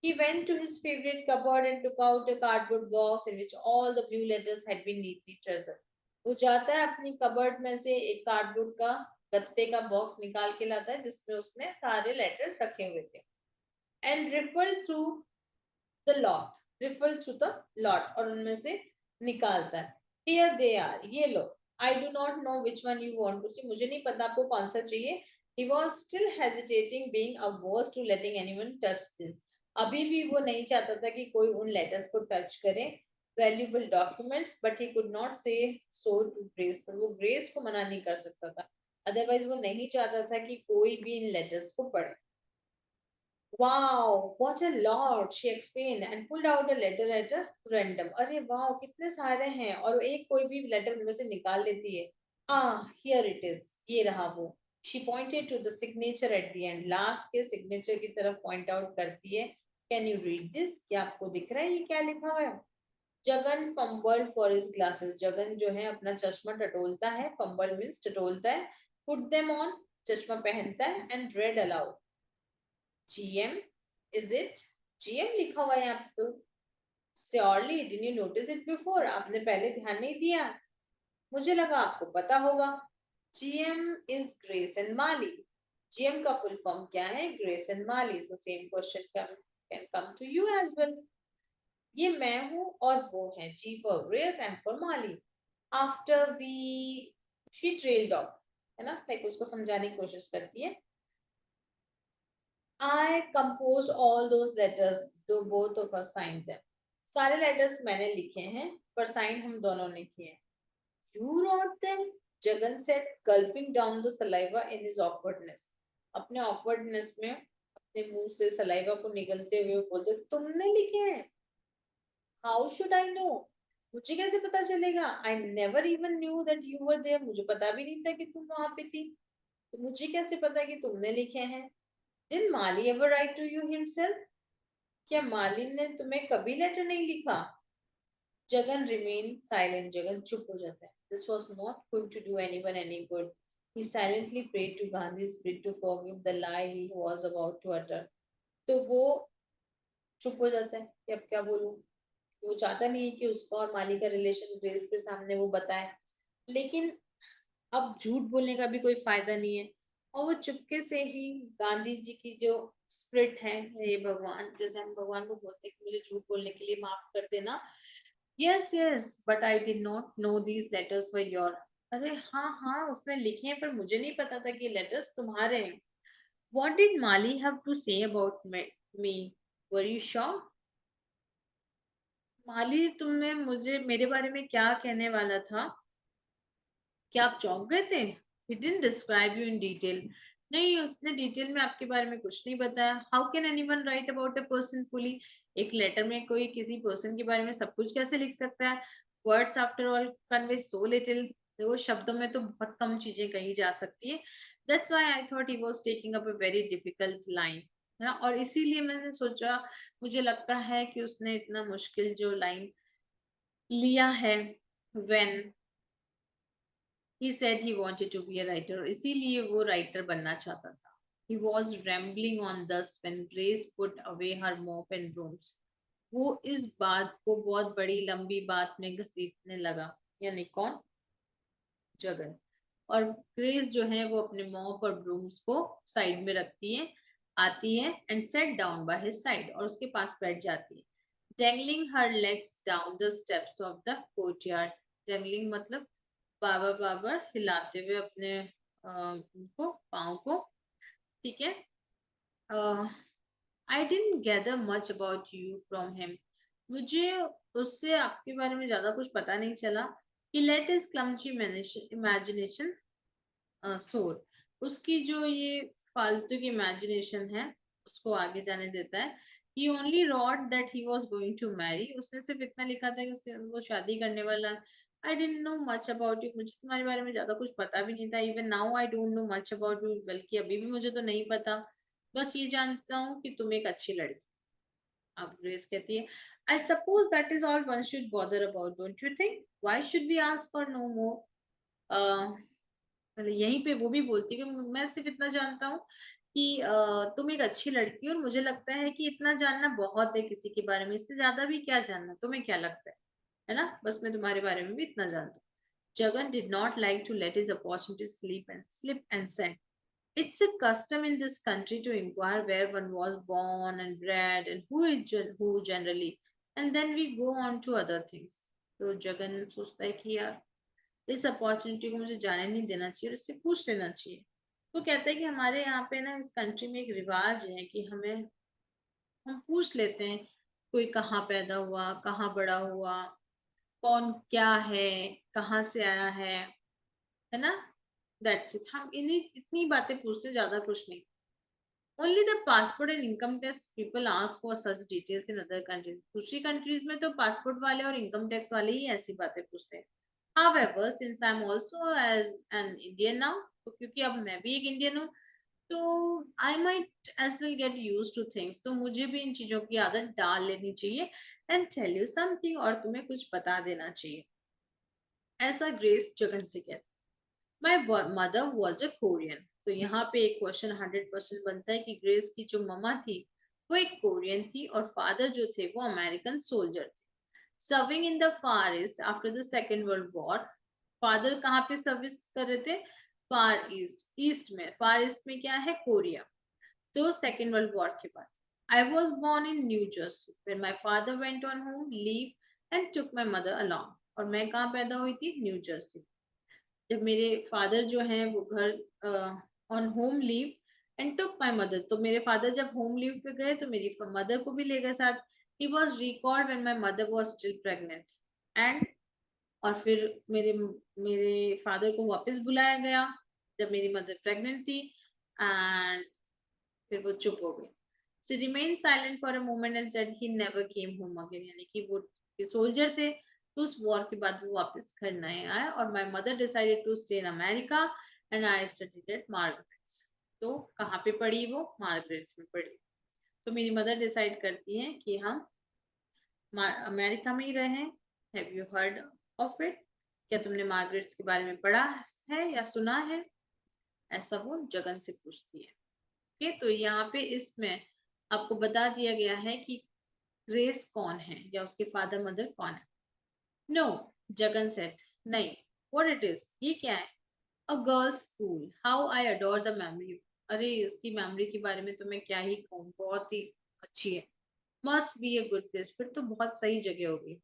Speaker 1: He went to his favorite cupboard and took out a cardboard box in which all the blue letters had been neatly treasured. वो जाता है अपनी कबर्ड में से एक कार्डबोर्ड का गत्ते का बॉक्स निकाल के लाता है जिसमें उसने सारे लेटर रखे हुए थे। And riffled through the lot, riffle through the lot, और उनमें से निकालता है। Here they are, ये लो। I do not know which one you want to see, मुझे नहीं पता आपको कौन सा चाहिए। He was still hesitating, being averse to letting anyone touch this, अभी भी वो नहीं चाहता था कि कोई उन लेटर्स को टच करे, valuable documents, but he could not say so to Grace, पर वो ग्रेस को मना नहीं कर सकता था, अदरवाइज वो नहीं चाहता था कि कोई भी इन लेटर्स को पढ़े। Wow, what a lot, she explained and pulled out a letter at a random. अरे वाह, कितने सारे हैं और एक कोई भी लेटर उनमें से निकाल लेती है। Here it is, ये रहा वो। She pointed to the signature at the end. Last के signature की तरफ point out करती है। Can you read this? क्या आपको दिख रहा है ये क्या लिखा हुआ है? Jagan fumbled for his glasses. Jagan जो है अपना चश्मा टटोलता है, fumble means टटोलता है, put them on, चश्मा पहनता है and read aloud. GM, is it? GM लिखा हुआ है यहाँ पे तो। Surely, didn't you notice it before? आपने पहले ध्यान नहीं दिया? मुझे लगा आपको पता होगा। GM is Grace and Mali. GM का full form क्या है? Grace and Mali. So same question can come to you as well. ये मैं हूँ और वो है, G for Grace and for Mali. After she trailed off, है ना? Like उसको समझाने की कोशिश करती है। I composed all those letters, though both of us signed them. सारे लेटर्स मैंने लिखे हैं पर साइन हम दोनों ने किए हैं। You wrote them? Jagan said, gulping down the saliva in his awkwardness. अपने awkwardness में अपने मुंह से सलाइवा को निगलते हुए बोलते तुमने लिखे हैं? How should I know? मुझे कैसे पता चलेगा? I never even knew that you were there. मुझे पता भी नहीं था कि तुम वहां पे थी, तो मुझे कैसे पता कि तुमने लिखे हैं? Did Mali ever write to you himself? क्या मालिन ने तुम्हें कभी लेटर नहीं लिखा? Jagan remained silent. जगन चुप हो जाता है. This was not going to do anyone any good. He silently prayed to Gandhi's spirit to forgive the lie he was about to utter. तो वो चुप हो जाता है कि अब क्या बोलूं, वो चाहता नहीं है कि उसका और माली का रिलेशन ग्रेस के सामने वो बताए, लेकिन अब झूठ बोलने का भी कोई फायदा नहीं है, और वो चुपके से ही गांधी जी की जो स्पिरिट है, हे भगवान, जैसे हम भगवान को बोलते हैं कि मुझे झूठ बोलने के लिए माफ कर देना। Yes yes but I did not know these letters were your, अरे हाँ हाँ उसने लिखे हैं पर मुझे नहीं पता था कि लेटर्स तुम्हारे हैं। What did Mali have to say about me, were you sure? Mali, तुमने मुझे मेरे बारे में क्या कहने वाला था? क्या आप चौंक गए थे? He didn't describe you in detail. नहीं, उसने डिटेल में आपके बारे में कुछ नहीं बताया. How can anyone write about a person fully? एक लेटर में कोई किसी पर्सन के बारे में सब कुछ कैसे लिख सकता है? Words after all convey so little. वो शब्दों में तो बहुत कम चीजें कही जा सकती है. That's why I thought he was taking up a very difficult line. है ना? और इसीलिए मैंने सोचा, मुझे लगता है कि उसने इतना मुश्किल जो लाइन लिया है. When he said he wanted to be a writer, इसीलिए वो राइटर बनना चाहता था. He was rambling on thus when Grace put away her mop and brooms. वो इस बात को बहुत बड़ी लंबी बात में घसीटने लगा. यानी कौन? जगन. और ग्रेस जो है वो अपने मॉप और ब्रूम्स को साइड में रखती है, आती है and set down by his side, और उसके पास बैठ जाती है. dangling her legs down the steps of the courtyard. dangling मतलब बाबर बाबर हिलाते हुए अपने उनको पाँव को. ठीक है. I didn't gather much about you from him. मुझे उससे आपके बारे में ज्यादा कुछ पता नहीं चला. ही लेट हिज क्लमजी इमेजिनेशन सोर. उसकी जो ये फालतू की इमेजिनेशन है उसको आगे जाने देता है. he only wrote that he was going to marry. उसने सिर्फ इतना लिखा था कि उसके वो शादी करने वाला है. I didn't know much about you. मुझे तुम्हारे बारे में ज्यादा कुछ पता भी नहीं था. Even now I don't know much about you. बल्कि अभी भी मुझे तो नहीं पता. बस ये जानता हूँ कि तुम एक अच्छी लड़की. अब ग्रेस कहती है, I suppose that is all one should bother about, don't you think? Why should we ask for no more? मतलब यहीं पे वो भी बोलती है कि मैं सिर्फ इतना जानता हूँ कि तुम एक अच्छी लड़की हो, और मुझे लगता है कि इतना जानना बहुत है किसी के बारे में. इससे ज्यादा भी क्या जानना? तुम्हें क्या लगता है ना? बस मैं तुम्हारे बारे में भी इतना जानता हूँ. Jagan did not like to let his opportunity slip and said, it's a custom in this country to inquire where one was born and bred and who generally, and then we go on to other things. तो जगन सोचता है कि यार, इस opportunity को मुझे जाने नहीं देना चाहिए और इससे पूछ लेना चाहिए. वो कहता है कि हमारे यहाँ पे ना इस कंट्री में एक रिवाज है कि हम पूछ लेते हैं कोई कहाँ पैदा हुआ, कहाँ बड़ा हुआ, कौन क्या है, कहाँ से आया है ना? That's it. हम इन्हीं इतनी बातें पूछते, ज्यादा कुछ नहीं. Only the passport and income tax people ask for such details in other countries. दूसरी कंट्रीज में तो पासपोर्ट वाले और इनकम टैक्स वाले ही ऐसी बातें पूछते हैं. However, since I'm also as an Indian now, तो क्योंकि अब मैं भी एक इंडियन हूँ, तो I might as well get used to things. तो मुझे भी इन चीजों की आदत डाल लेनी चाहिए. And tell you something, और तुम्हें कुछ बता देना चाहिए. ऐसा ग्रेस जगन से कहती. My mother was a Korean. तो यहाँ पे एक क्वेश्चन 100% बनता है कि ग्रेस की जो ममा थी वो एक कोरियन थी, और फादर जो थे वो अमेरिकन सोल्जर थे. Serving in the far east after the second world war. Father कहाँ पे सर्विस कर रहे थे? फार ईस्ट. ईस्ट में, फार ईस्ट में क्या है? कोरिया. तो सेकेंड वर्ल्ड वॉर के बाद. I was born in New Jersey when my father went on home leave and took my mother along. और मैं कहाँ पैदा हुई थी? New Jersey. जब मेरे फादर जो हैं वो घर on home leave and took my mother, तो मेरे फादर जब होम लीव पे गए तो मेरी मदर को भी ले गए साथ. He was record when my mother was still pregnant. And और फिर मेरे मेरे फादर को वापस बुलाया गया जब मेरी मदर प्रेग्नेंट थी. एंड फिर वो चुप हो गई. She remain silent for a moment and said he never came home again. यानी कि वो सोल्जर थे, तो उस वॉर के बाद वो वापस घर नहीं आए. और my mother decided to stay in America and I studied at Margaret's. तो कहाँ पे पढ़ी वो? मार्गरेट्स में पढ़ी. तो मेरी मदर डिसाइड करती है कि हम अमेरिका में ही रहें. Have you heard of it? क्या तुमने मार्गरेट्स के बारे में पढ़ा है या सुना है? ऐसा वो जगन से पूछती है. ओके, तो यहाँ पे इसमें आपको बता दिया गया है कि ग्रेस कौन है या उसके फादर मदर कौन है. No, Jagan said. नहीं. What it is? ये क्या है? A girls school. How I adore the memory. अरे, इसकी मेमोरी के बारे में तो मैं क्या ही कहूँ, बहुत ही अच्छी है. Must be a good place. फिर तो बहुत सही जगह होगी.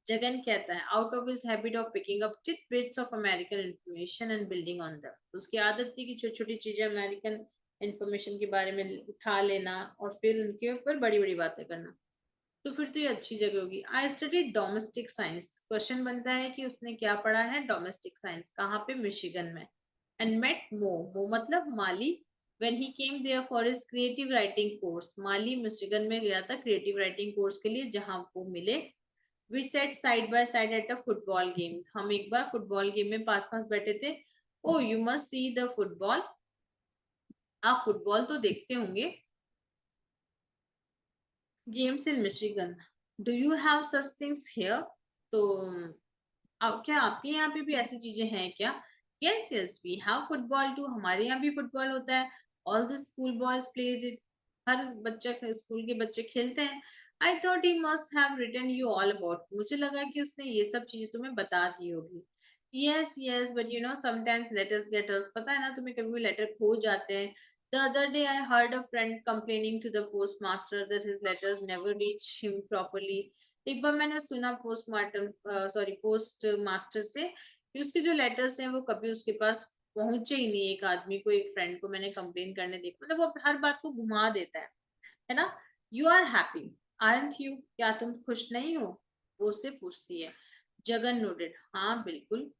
Speaker 1: जगन कहता है, out of his habit of picking up tit bits of American information and building on them. तो उसकी आदत थी कि छोटी छोटी चीजें अमेरिकन इंफॉर्मेशन के बारे में उठा लेना और फिर उनके ऊपर बड़ी बड़ी बातें करना. तो फिर तो ये अच्छी जगह होगी। I study domestic science, question बनता है कि उसने क्या पढ़ा है, डोमेस्टिक साइंस, कहाँ पे, मिशिगन में। एंड मेट मो, मो मतलब Mali, when he came there for his creative writing course, Mali Michigan में गया था क्रिएटिव राइटिंग कोर्स के लिए, जहां वो मिले। We sat side by side at a football game, हम एक बार फुटबॉल गेम में पास पास बैठे थे। Oh you must see the football, आप फुटबॉल तो देखते होंगे, games in Michigan, do you have such things here. तो क्या आपके यहाँ पे भी ऐसी चीजें हैं क्या? Yes yes we have football too, हमारे यहाँ भी फुटबॉल होता है। All the school boys plays it, हर बच्चा, स्कूल के बच्चे खेलते हैं। I thought he must have written you all about, मुझे लगा कि उसने ये सब चीजें तुम्हें बता दी होगी। Yes yes but you know sometimes letters getters, पता है ना तुम्हें, कभी भी लेटर खो जाते हैं। The other day I heard a friend complaining to the postmaster that his letters never reach him properly. एक बार मैंने सुना पोस्ट मास्टर से कि उसके जो लेटर्स हैं वो कभी उसके पास पहुंचे ही नहीं। एक आदमी को, एक फ्रेंड को मैंने कंप्लेन करने देखा, मतलब वो हर बात को घुमा देता है ना। You are happy aren't you, क्या तुम खुश नहीं हो, वो उससे पूछती है। जगन नोडेड, हाँ बिल्कुल।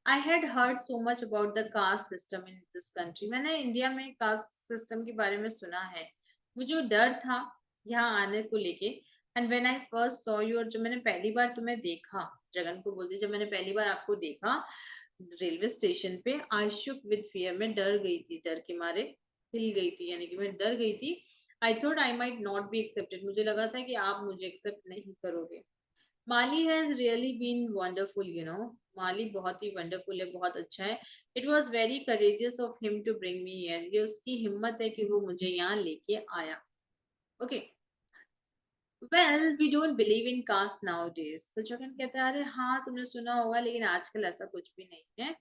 Speaker 1: I had heard so much about the caste system in this country, मैंने इंडिया में कास्ट सिस्टम के बारे में सुना है, मुझे डर था यहाँ आने को लेके। And when I first saw you, और जब मैंने पहली बार तुम्हें देखा, जगन को बोलती, जब मैंने पहली बार आपको देखा रेलवे स्टेशन पे, आई शुक विद फियर, मैं डर गई थी, डर के मारे हिल गई थी, यानी कि मैं डर गई थी। I thought I might not be accepted, मुझे लगा था कि आप मुझे एक्सेप्ट नहीं करोगे। Mali has really been wonderful, you know, Mali बहुत ही वंडरफुल है, बहुत अच्छा है। It was very courageous of him to bring me here, ये उसकी हिम्मत है कि वो मुझे यहाँ लेके आया। Okay, well we don't believe in caste nowadays, तो जगन कहता है, अरे हाँ तुमने सुना होगा लेकिन आजकल ऐसा कुछ भी नहीं है,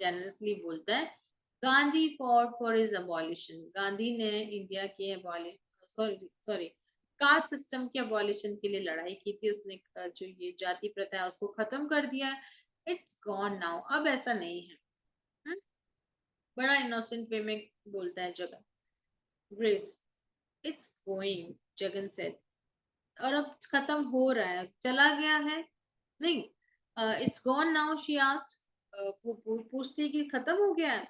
Speaker 1: जेनरसली बोलता है। Gandhi fought for his abolition, Gandhi ने इंडिया के सॉरी सॉरी कास्ट सिस्टम के अबॉलिशन के लिए लड़ाई की थी, उसने जो ये जाति प्रथा है उसको खत्म कर दिया। इट्स गॉन नाउ, अब ऐसा नहीं है। हुँ? बड़ा इनोसेंट वे में बोलता है Jagan. Grace, it's going, Jagan said, और अब खत्म हो रहा है, चला गया है। नहीं, it's gone now, she asked, पूछती है कि खत्म हो गया है।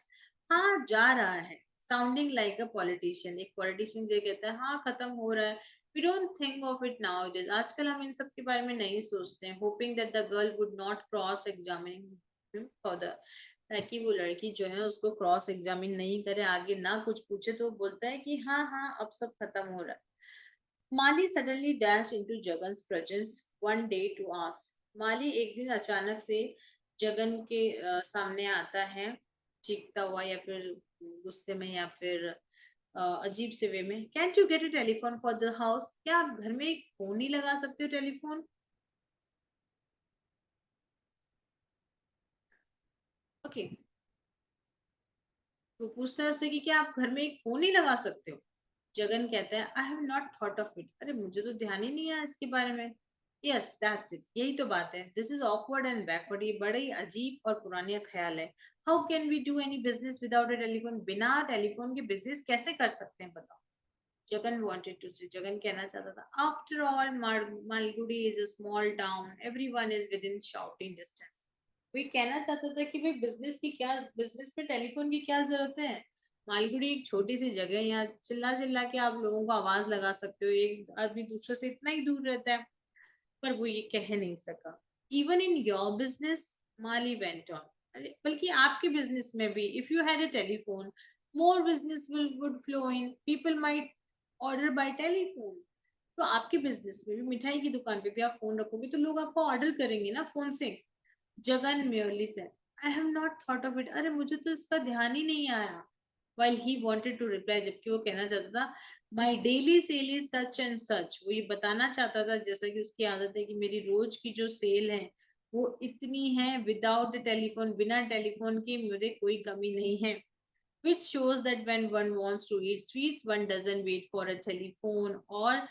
Speaker 1: हाँ जा रहा है, साउंडिंग लाइक अ पॉलिटिशियन, एक पॉलिटिशियन जो कहता है हाँ खत्म हो रहा है। We don't think of it now it is, आजकल हम इन सब के बारे में नहीं सोचते हैं। Hoping that the girl would not cross examining further, ताकि वो लड़की जो है उसको क्रॉस एग्जामिन नहीं करे, आगे ना कुछ पूछे, तो वो बोलता है कि हाँ हाँ अब सब खत्म हो रहा है। Mali suddenly dashed into Jagan's presence one day to ask. माली एक दिन अचानक से जगन के सामने आता है, चीखता हुआ या फिर गुस्से में या फिर अजीब से वे में, cantt you get a telephone for the house, क्या आप घर में एक फोन नहीं लगा सकते हो, टेलीफोन। ओके, तो पूछता है उससे कि क्या आप घर में एक फोन नहीं लगा सकते हो। जगन कहता है, I have not thought of it, अरे मुझे तो ध्यान ही नहीं आया इसके बारे में। यस दैट्स इट, यही तो बात है, this is awkward and backward, ये बड़ा ही अजीब और पुरानी ख्याल है। How can we do any business without a telephone, बिना टेलीफोन के बिजनेस कैसे कर सकते हैं बताओ। Jagan wanted to say, Jagan कहना चाहता था, after all Malgudi is a small town, everyone is with in shouting distance. वो कहना चाहता था कि भाई बिजनेस की क्या, बिजनेस में टेलीफोन की क्या जरूरत है। मालगुडी एक छोटी सी जगह है, यहाँ चिल्ला चिल्ला के आप लोगों को आवाज लगा सकते हो, एक आदमी दूसरे से इतना ही दूर रहता है। पर वो ये कह नहीं सका। Even in your business, Mali went on, अरे बल्कि आपके बिजनेस में भी, if you had a telephone, more business will would flow in, people might order by telephone. तो आपके बिजनेस में भी, मिठाई की दुकान पे भी आप फोन रखोगे तो लोग आपको ऑर्डर करेंगे ना फोन से। Jagan merely said, I have not thought of it. अरे मुझे तो इसका ध्यान ही नहीं आया। While he wanted to reply, जबकि वो कहना चाहता था, My daily sale is such and such. वो ये बताना चाहता था, जैसा कि उसकी आदत है कि मेरी रोज की जो सेल है वो इतनी है, विदाउट टेलीफोन, बिना टेलीफोन के मेरे कोई कमी नहीं है। Which shows that when one wants to eat sweets, one doesn't wait for a telephone. और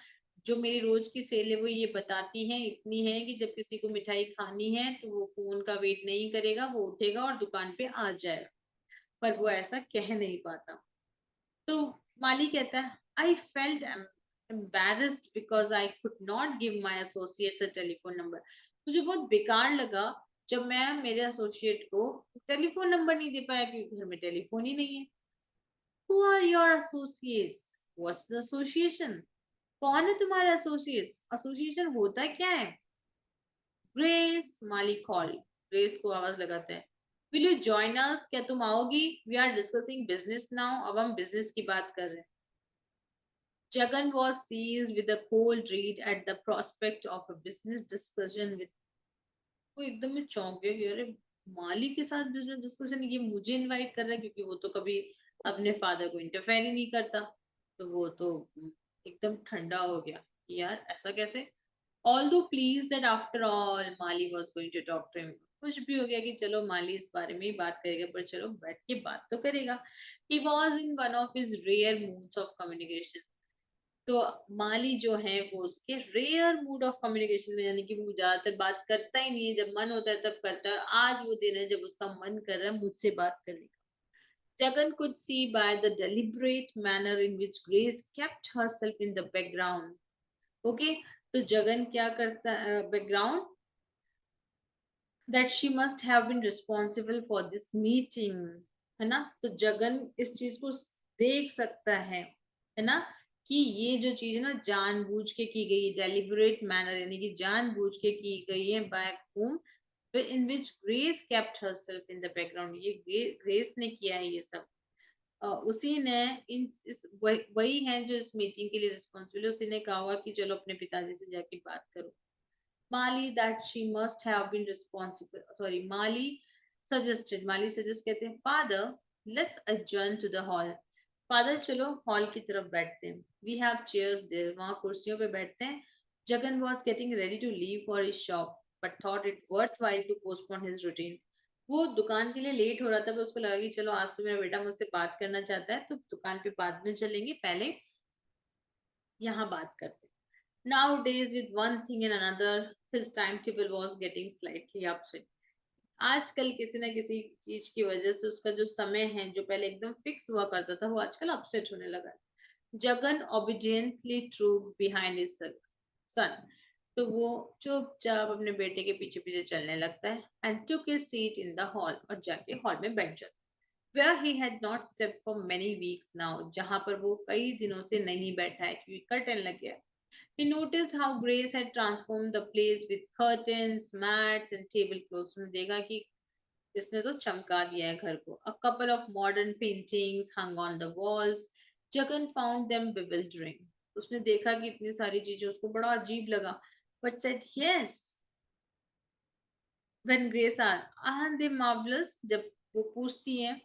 Speaker 1: जो मेरी रोज की सेल है वो ये बताती है, इतनी है कि जब किसी को मिठाई खानी है तो वो फोन का वेट नहीं करेगा, वो उठेगा और दुकान पे आ जाएगा। पर वो ऐसा कह नहीं पाता। तो माली कहता है, I felt embarrassed because I could not give my associates a telephone number. मुझे बहुत बेकार लगा जब मैं मेरे एसोसिएट को टेलीफोन नंबर नहीं दे पाया क्योंकि घर में टेलीफोन ही नहीं है. Who are your associates? What's the association? कौन है तुम्हारे एसोसिएट्स? एसोसिएशन होता क्या है? ग्रेस, माली कॉल. ग्रेस को आवाज लगाता है. Will you join us? क्या तुम आओगी? We are discussing business now. अब हम बिजनेस की बात कर रहे हैं. Jagan was seized with a cold dread at the prospect of a business discussion with. वो एकदम में चौंक गया कि अरे माली के साथ बिजनेस डिस्कशन, ये मुझे इनवाइट कर रहा है क्योंकि वो तो कभी अपने फादर को इंटरफेयर ही नहीं करता. तो वो तो एकदम ठंडा हो गया कि यार ऐसा कैसे. Although pleased that after all Mali was going to talk to him. खुश भी हो गया कि चलो माली इस बारे में ही बात करेगा, पर चलो बैठ के बात तो करेगा. He was in one of his rare moods of communication. तो माली जो है वो उसके रेयर मूड ऑफ कम्युनिकेशन में, यानी कि वो ज्यादातर बात करता ही नहीं है, जब मन होता है तब करता है. और आज वो दिन है जब उसका मन कर रहा है मुझसे बात करने का. Jagan could see by the deliberate manner in which Grace kept herself in the background. Okay, तो जगन क्या करता है background, that she must have been responsible for this meeting. है ना. तो जगन इस चीज को देख सकता है ना, कि ये जो चीज है ना जानबूझ के की गई, डेलिबरेट मैनर यानी कि जानबूझ के की गई है. By whom? In which Grace kept herself in the background. ये ग्रेस ने किया है ये सब. उसी ने वही है जो इस मीटिंग के लिए रिस्पॉन्सिबल है. उसी ने कहा हुआ कि चलो अपने पिताजी से जाके बात करो. Mali that she must have been responsible. Sorry, Mali suggested. Mali suggest कहते हैं, Father, let's adjourn to the hall. Father, चलो hall की तरफ बैठते हैं. We have chairs there. वहाँ कुर्सियों पे बैठते हैं. Jagan was getting ready to leave for his shop, but thought it worthwhile to postpone his routine. वो दुकान के लिए लेट हो रहा था, पर उसको लगा कि चलो आज तो मेरा बेटा मुझसे बात करना चाहता है, तो दुकान पे बाद में चलेंगे, पहले यहाँ बात करते हैं. Nowadays, with one thing and another, his timetable was getting slightly upset. आजकल किसी न किसी चीज की वजह से उसका जो समय है जो पहले एकदम फिक्स हुआ करता था वो आजकल अपसेट होने लगा है. Jagan obediently trooped behind his son. तो वो चुपचाप अपने बेटे के पीछे पीछे चलने लगता है and took his seat in the hall. और जाके हॉल में बैठ जाता है. Where he had not stepped for many weeks now. जहां पर वो कई दिनों से नहीं बैठा है क्योंकि कर्टन लग गया. He noticed how Grace had transformed the place with curtains, mats, and tablecloths. उसने देखा कि इसने तो चमका दिया है घर को. A couple of modern paintings hung on the walls. Jagan found them bewildering. उसने देखा कि इतनी सारी चीजें उसको बड़ा अजीब लगा. But said yes. When Grace aren't they marvelous? जब वो पूछती है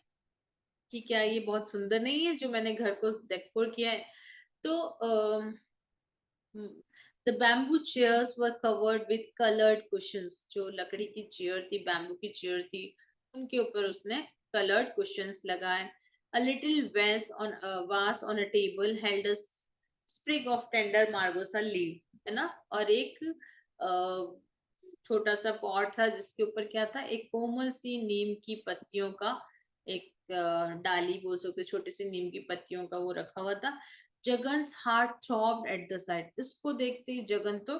Speaker 1: कि क्या ये बहुत सुंदर नहीं है जो मैंने घर को डेकोर किया है. तो The bamboo chairs were covered with colored cushions. जो लकड़ी की चेयर थी, बैम्बू की चेयर थी, उनके ऊपर उसने colored cushions लगाए. A little vase on a table held a sprig of tender margosa leaf. है ना. और एक छोटा सा पॉट था जिसके ऊपर क्या था, एक कोमल सी नीम की पत्तियों का एक डाली बोल सकते, छोटी सी नीम की पत्तियों का वो रखा हुआ था. Jagan's heart throbbed at the sight. इसको देखते ही जगन तो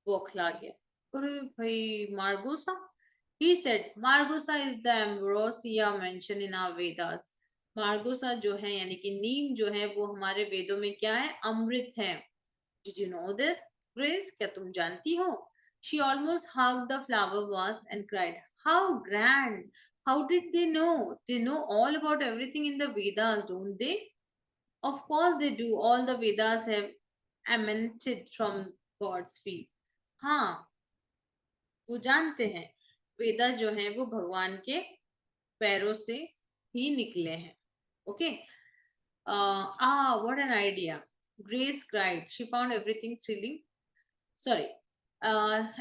Speaker 1: बौखला गया. अरे भाई margosa. He said, Margosa is the ambrosia mentioned in our Vedas. Margosa जो है यानी कि नीम जो है वो हमारे वेदों में क्या है, अमृत है. Did you know that, Grace? क्या तुम जानती हो? She almost hugged the flower vase and cried, How grand! How did they know? They know all about everything in the Vedas, don't they? Of course they do. All the Vedas have emanated from God's feet. हाँ, वो जानते हैं. वेदा जो है वो भगवान के पैरों से ही निकले हैं. Okay. What an idea. Grace cried. She found everything thrilling. Sorry.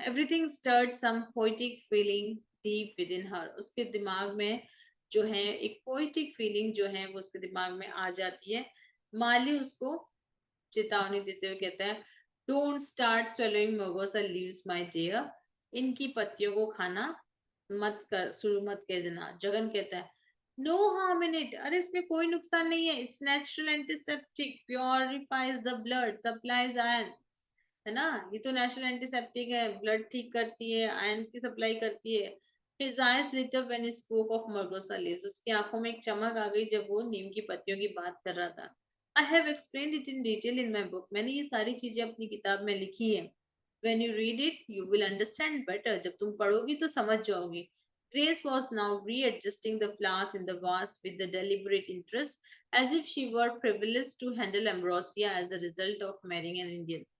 Speaker 1: Everything stirred some poetic feeling deep within her. उसके दिमाग में जो है एक poetic feeling जो है वो उसके दिमाग में आ जाती है. माली उसको चेतावनी देते हुए कहता है, don't start swallowing mogosa leaves my dear. इनकी पत्तियों को खाना मत कर, शुरू मत कर देना. जगन कहता है, नो हार्म इन इट, अरे इसमें कोई नुकसान नहीं है, it's natural antiseptic, purifies the blood, supplies iron, है ना, ये तो नेचुरल एंटीसेप्टिक है, ब्लड ठीक करती है, आयरन की सप्लाई करती है। His eyes lit up when he spoke of Margosa leaves. उसकी आंखों में एक चमक आ गई जब वो नीम की पत्तियों की बात कर रहा था। I have explained it in detail in my book. मैंने ये सारी चीजें अपनी किताब में लिखी है। When you read it, you will understand better. जब तुम पढ़ोगी तो समझ जाओगी। Grace was now readjusting the flowers in the vase with the deliberate interest, as if she were privileged to handle ambrosia as the result of marrying an Indian.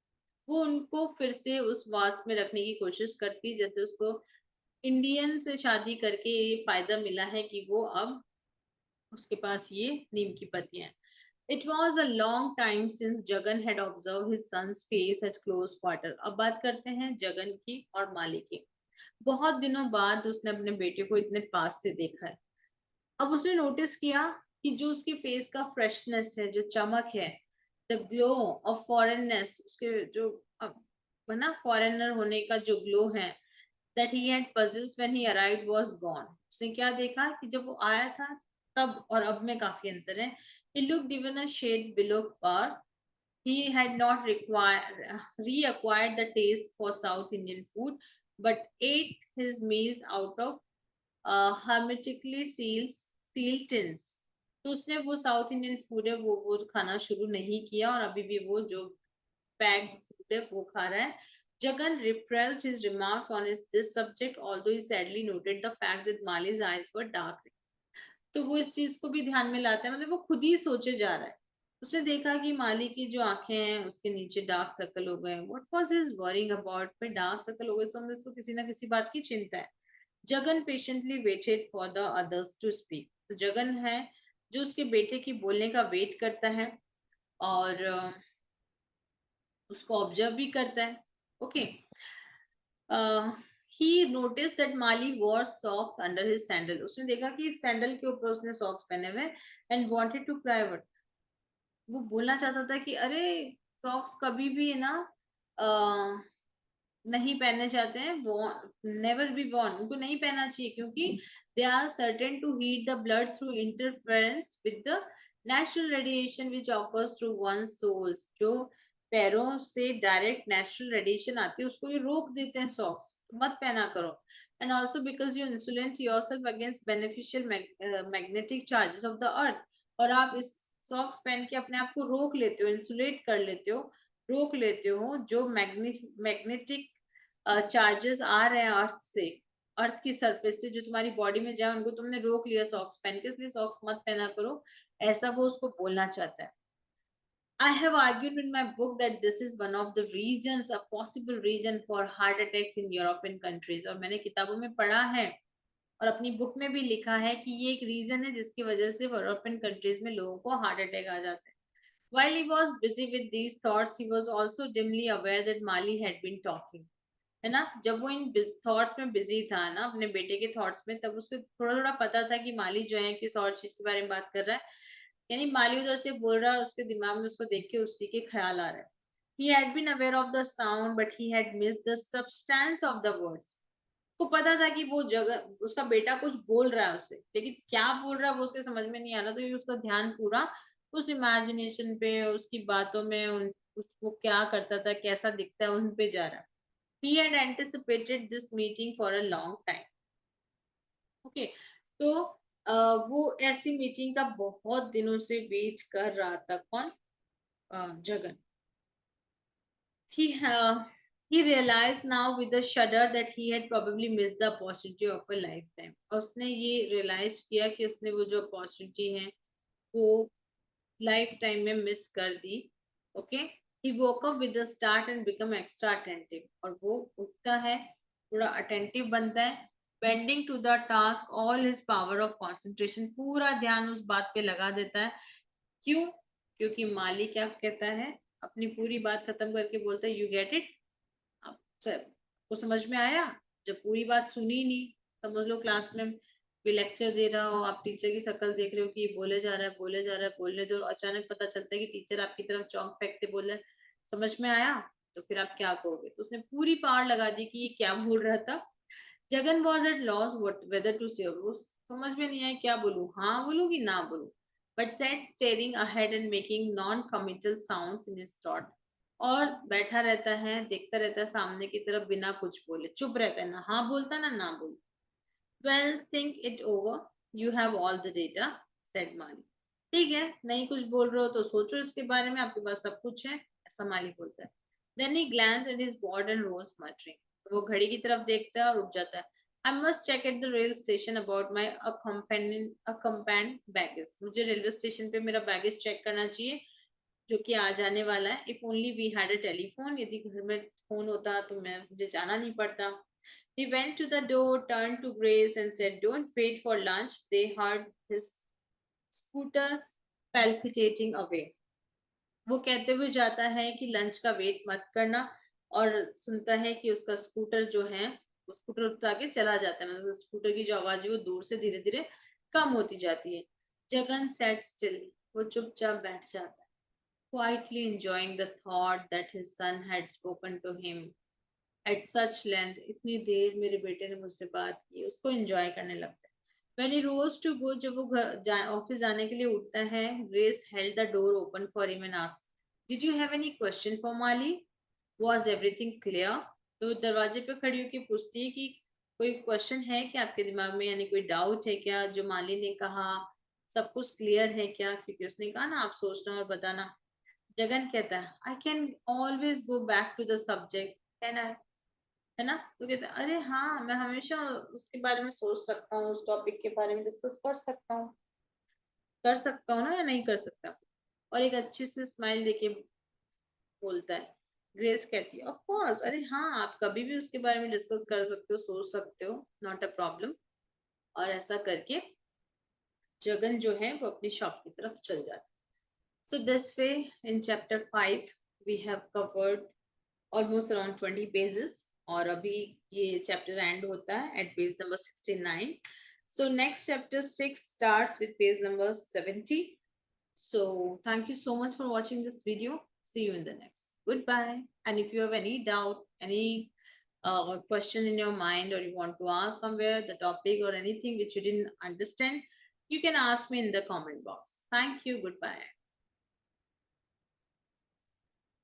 Speaker 1: वो उनको फिर से उस वास में रखने की कोशिश करती, जैसे उसको इंडियन से शादी करके ये फायदा मिला है कि वो अब उसके पास ये नीम की पत्तियां हैं। It was a long time since Jagan had observed his son's face at close quarter. अब बात करते हैं जगन की और माली की। बहुत दिनों बाद उसने अपने बेटे को इतने पास से देखा है। अब उसने नोटिस किया कि जो उसके फेस का फ्रेशनेस है, जो चमक है, द ग्लो ऑफ फॉरेननेस, उसके जो है ना फॉरेनर होने का जो ग्लो है, that he had possessed when he arrived was gone. उसने क्या देखा कि जब वो आया था तब और अब में काफी अंतर है। He looked even a shade below par. He had not reacquired the taste for South Indian food, but ate his meals out of hermetically sealed tins. तो उसने वो साउथ इंडियन फूड है वो खाना शुरू नहीं किया, और अभी भी वो जो पैक्ड फूड है वो खा रहा है। Jagan repressed his remarks on this subject, although he sadly noted the fact that Mali's eyes were dark. तो वो इस चीज को भी ध्यान में लाता है, मतलब वो खुद ही सोचे जा रहा है। उसने देखा कि माली की जो आंखें हैं उसके नीचे डार्क सर्कल हो गए। What was his worrying about, पे डार्क सर्कल हो गए तो उसको किसी ना किसी बात की चिंता है। Jagan patiently waited for the others to speak. तो जगन है जो उसके बेटे की बोलने का वेट करता है, और उसको ऑब्जर्व भी करता है। Okay, he notice that Mali war socks under his sandal. उसने देखा कि सैंडल के ऊपर उसने सॉक्स पहने हुए, and wanted to cry, but वो बोलना चाहता था कि अरे सॉक्स कभी भी है ना नहीं पहनने चाहते हैं, वो नेवर बी वॉर्न, उनको नहीं पहनना चाहिए, क्योंकि they are certain to heat the blood through interference with the natural radiation which occurs through one's soles. जो पैरों से डायरेक्ट नेचुरल रेडिएशन आती है उसको ये रोक देते हैं सॉक्स, मत पहना करो। And also because you insulate your self against beneficial magnetic charges of the earth. और आप इस सॉक्स पहन के अपने आप को रोक लेते हो, इंसुलेट कर लेते हो, रोक लेते हो जो मैग्नेटिक चार्जेस आ रहे हैं अर्थ से, अर्थ की सरफेस से, जो तुम्हारी बॉडी में जाए उनको तुमने रोक लिया सॉक्स पहन के, इसलिए सॉक्स मत पहना करो। ऐसा वो उसको बोलना चाहता है। I have argued in my book that this is one of the reasons, a possible reason for heart attacks in European countries. और मैंने किताबों में पढ़ा है और अपनी बुक में भी लिखा है कि ये एक रीजन है जिसकी वजह से यूरोपियन कंट्रीज में लोगों को हार्ट अटैक आ जाते हैं। While he was busy with these thoughts, he was also dimly aware that Mali had been talking. है ना, जब वो इन थॉट्स में बिजी था ना अपने बेटे के थॉट्स में, तब उसको थोड़ा थोड़ा पता था कि माली जो है किस और चीज के बारे में बात कर रहा है। यानी माली उधर से बोल रहा है, उसके दिमाग में उसको देख के उसी के ख्याल आ रहा है। He had been aware of the sound, but he had missed the substance of the words. उसको पता था कि वो जगह उसका बेटा कुछ बोल रहा है उससे, लेकिन क्या बोल रहा है वो उसके समझ में नहीं आ रहा, तो ये उसका ध्यान पूरा उस इमेजिनेशन पे, उसकी बातों में, वो क्या करता था, कैसा दिखता है, उन पे जा रहा है। He had anticipated this meeting for a long time. Okay, तो वो ऐसी मीटिंग का बहुत दिनों से वेट कर रहा था। कौन? Jagan. He he realized now with a shudder that he had probably missed the opportunity of a lifetime. और उसने ये रियलाइज किया कि उसने वो जो अपॉर्चुनिटी है वो लाइफ टाइम में मिस कर दी। Okay, he woke up with a start and become extra attentive. और वो उठता है, थोड़ा अटेंटिव बनता है, bending to the task all his power of concentration, पूरा ध्यान उस बात पे लगा देता है। क्यों? क्योंकि माली क्या कहता है, अपनी पूरी बात खत्म करके बोलता है, यू गेट इट। आप सर को समझ में आया? जब पूरी बात सुनी नहीं, समझ लो क्लास में कोई लेक्चर दे रहा हो, आप टीचर की शक्ल देख रहे हो कि ये बोले जा रहा है बोले जा रहा है, बोलने दो, अचानक पता चलता है कि टीचर आपकी तरफ चौंक फेंकते बोल रहे हैं, समझ में आया? तो फिर आप क्या कहोगे? तो उसने पूरी पार लगा दी कि ये क्या बोल रहा था। Jagan was at loss what whether to say, समझ में नहीं आया क्या बोलूं, हाँ बोलूं कि ना बोलूं. But set steering ahead and making non committal sounds in his thought. और बैठा रहता है, देखता रहता है सामने की तरफ बिना कुछ बोले, चुप रहता है, ना हाँ बोलता ना बोलता. Well think it over, you have all the data, said Mali. ठीक है, नहीं कुछ बोल रहे हो तो सोचो इसके बारे में, आपके पास सब कुछ है, ऐसा माली बोलता है. Then he glance at his board and rose muttering. वो घड़ी की तरफ देखता है और रुक जाता है. I must check at the rail station about my accompanied baggage. मुझे रेलवे स्टेशन पे मेरा बैगेज चेक करना चाहिए जो कि आ जाने वाला है. If only we had a telephone, यदि घर में फोन होता तो मैं मुझे जाना नहीं पड़ता. He went to the door, turned to Grace and said, "Don't wait for lunch." They heard his scooter palpitating away. वो कहते हुए जाता है कि लंच का वेट मत करना, और सुनता है कि उसका स्कूटर जो है, वो स्कूटर उठा के चला जाता है, मतलब स्कूटर की जो आवाज है वो दूर से धीरे धीरे कम होती जाती है. Jagan sat still. वो चुपचाप बैठ जाता है, quietly enjoying the thought that his son had spoken to him at such length. इतनी देर मेरे बेटे ने मुझसे बात की, उसको एंजॉय करने लगता है. When he rose to go, जब वो ऑफिस जाने के लिए उठता है, Grace held the door open for him and asked, "Did you have any question for Mali? Was everything clear?" तो दरवाजे पे खड़ी होकर पूछती है कि कोई क्वेश्चन है क्या आपके दिमाग में, यानी कोई डाउट है क्या जो माली ने कहा, सब कुछ क्लियर है क्या, क्योंकि उसने कहा ना आप सोचना और बताना. जगन कहता है, "I can always go back to the subject, can I?" है ना. तो कहते हैं, अरे हाँ मैं हमेशा उसके बारे में सोच सकता हूँ, उस टॉपिक के बारे में डिस्कस कर सकता हूँ ना, या नहीं कर सकता. और एक अच्छी सी स्माइल देके बोलता है. ग्रेस कहती है, ऑफ कोर्स, अरे हाँ आप कभी भी उसके बारे में डिस्कस कर सकते हो, सोच सकते हो, नॉट अ प्रॉब्लम. और ऐसा करके जगन जो है वो अपनी शॉप की तरफ चल जाता है. So this way, in chapter 5, we have covered almost around 20 pages. और अभी ये chapter end होता है at page number 69. So next chapter 6 starts with page number 70. So thank you so much for watching this video. See you in the next. Goodbye. And if you have any doubt, any question in your mind, or you want to ask somewhere the topic or anything which you didn't understand, you can ask me in the comment box. Thank you. Goodbye.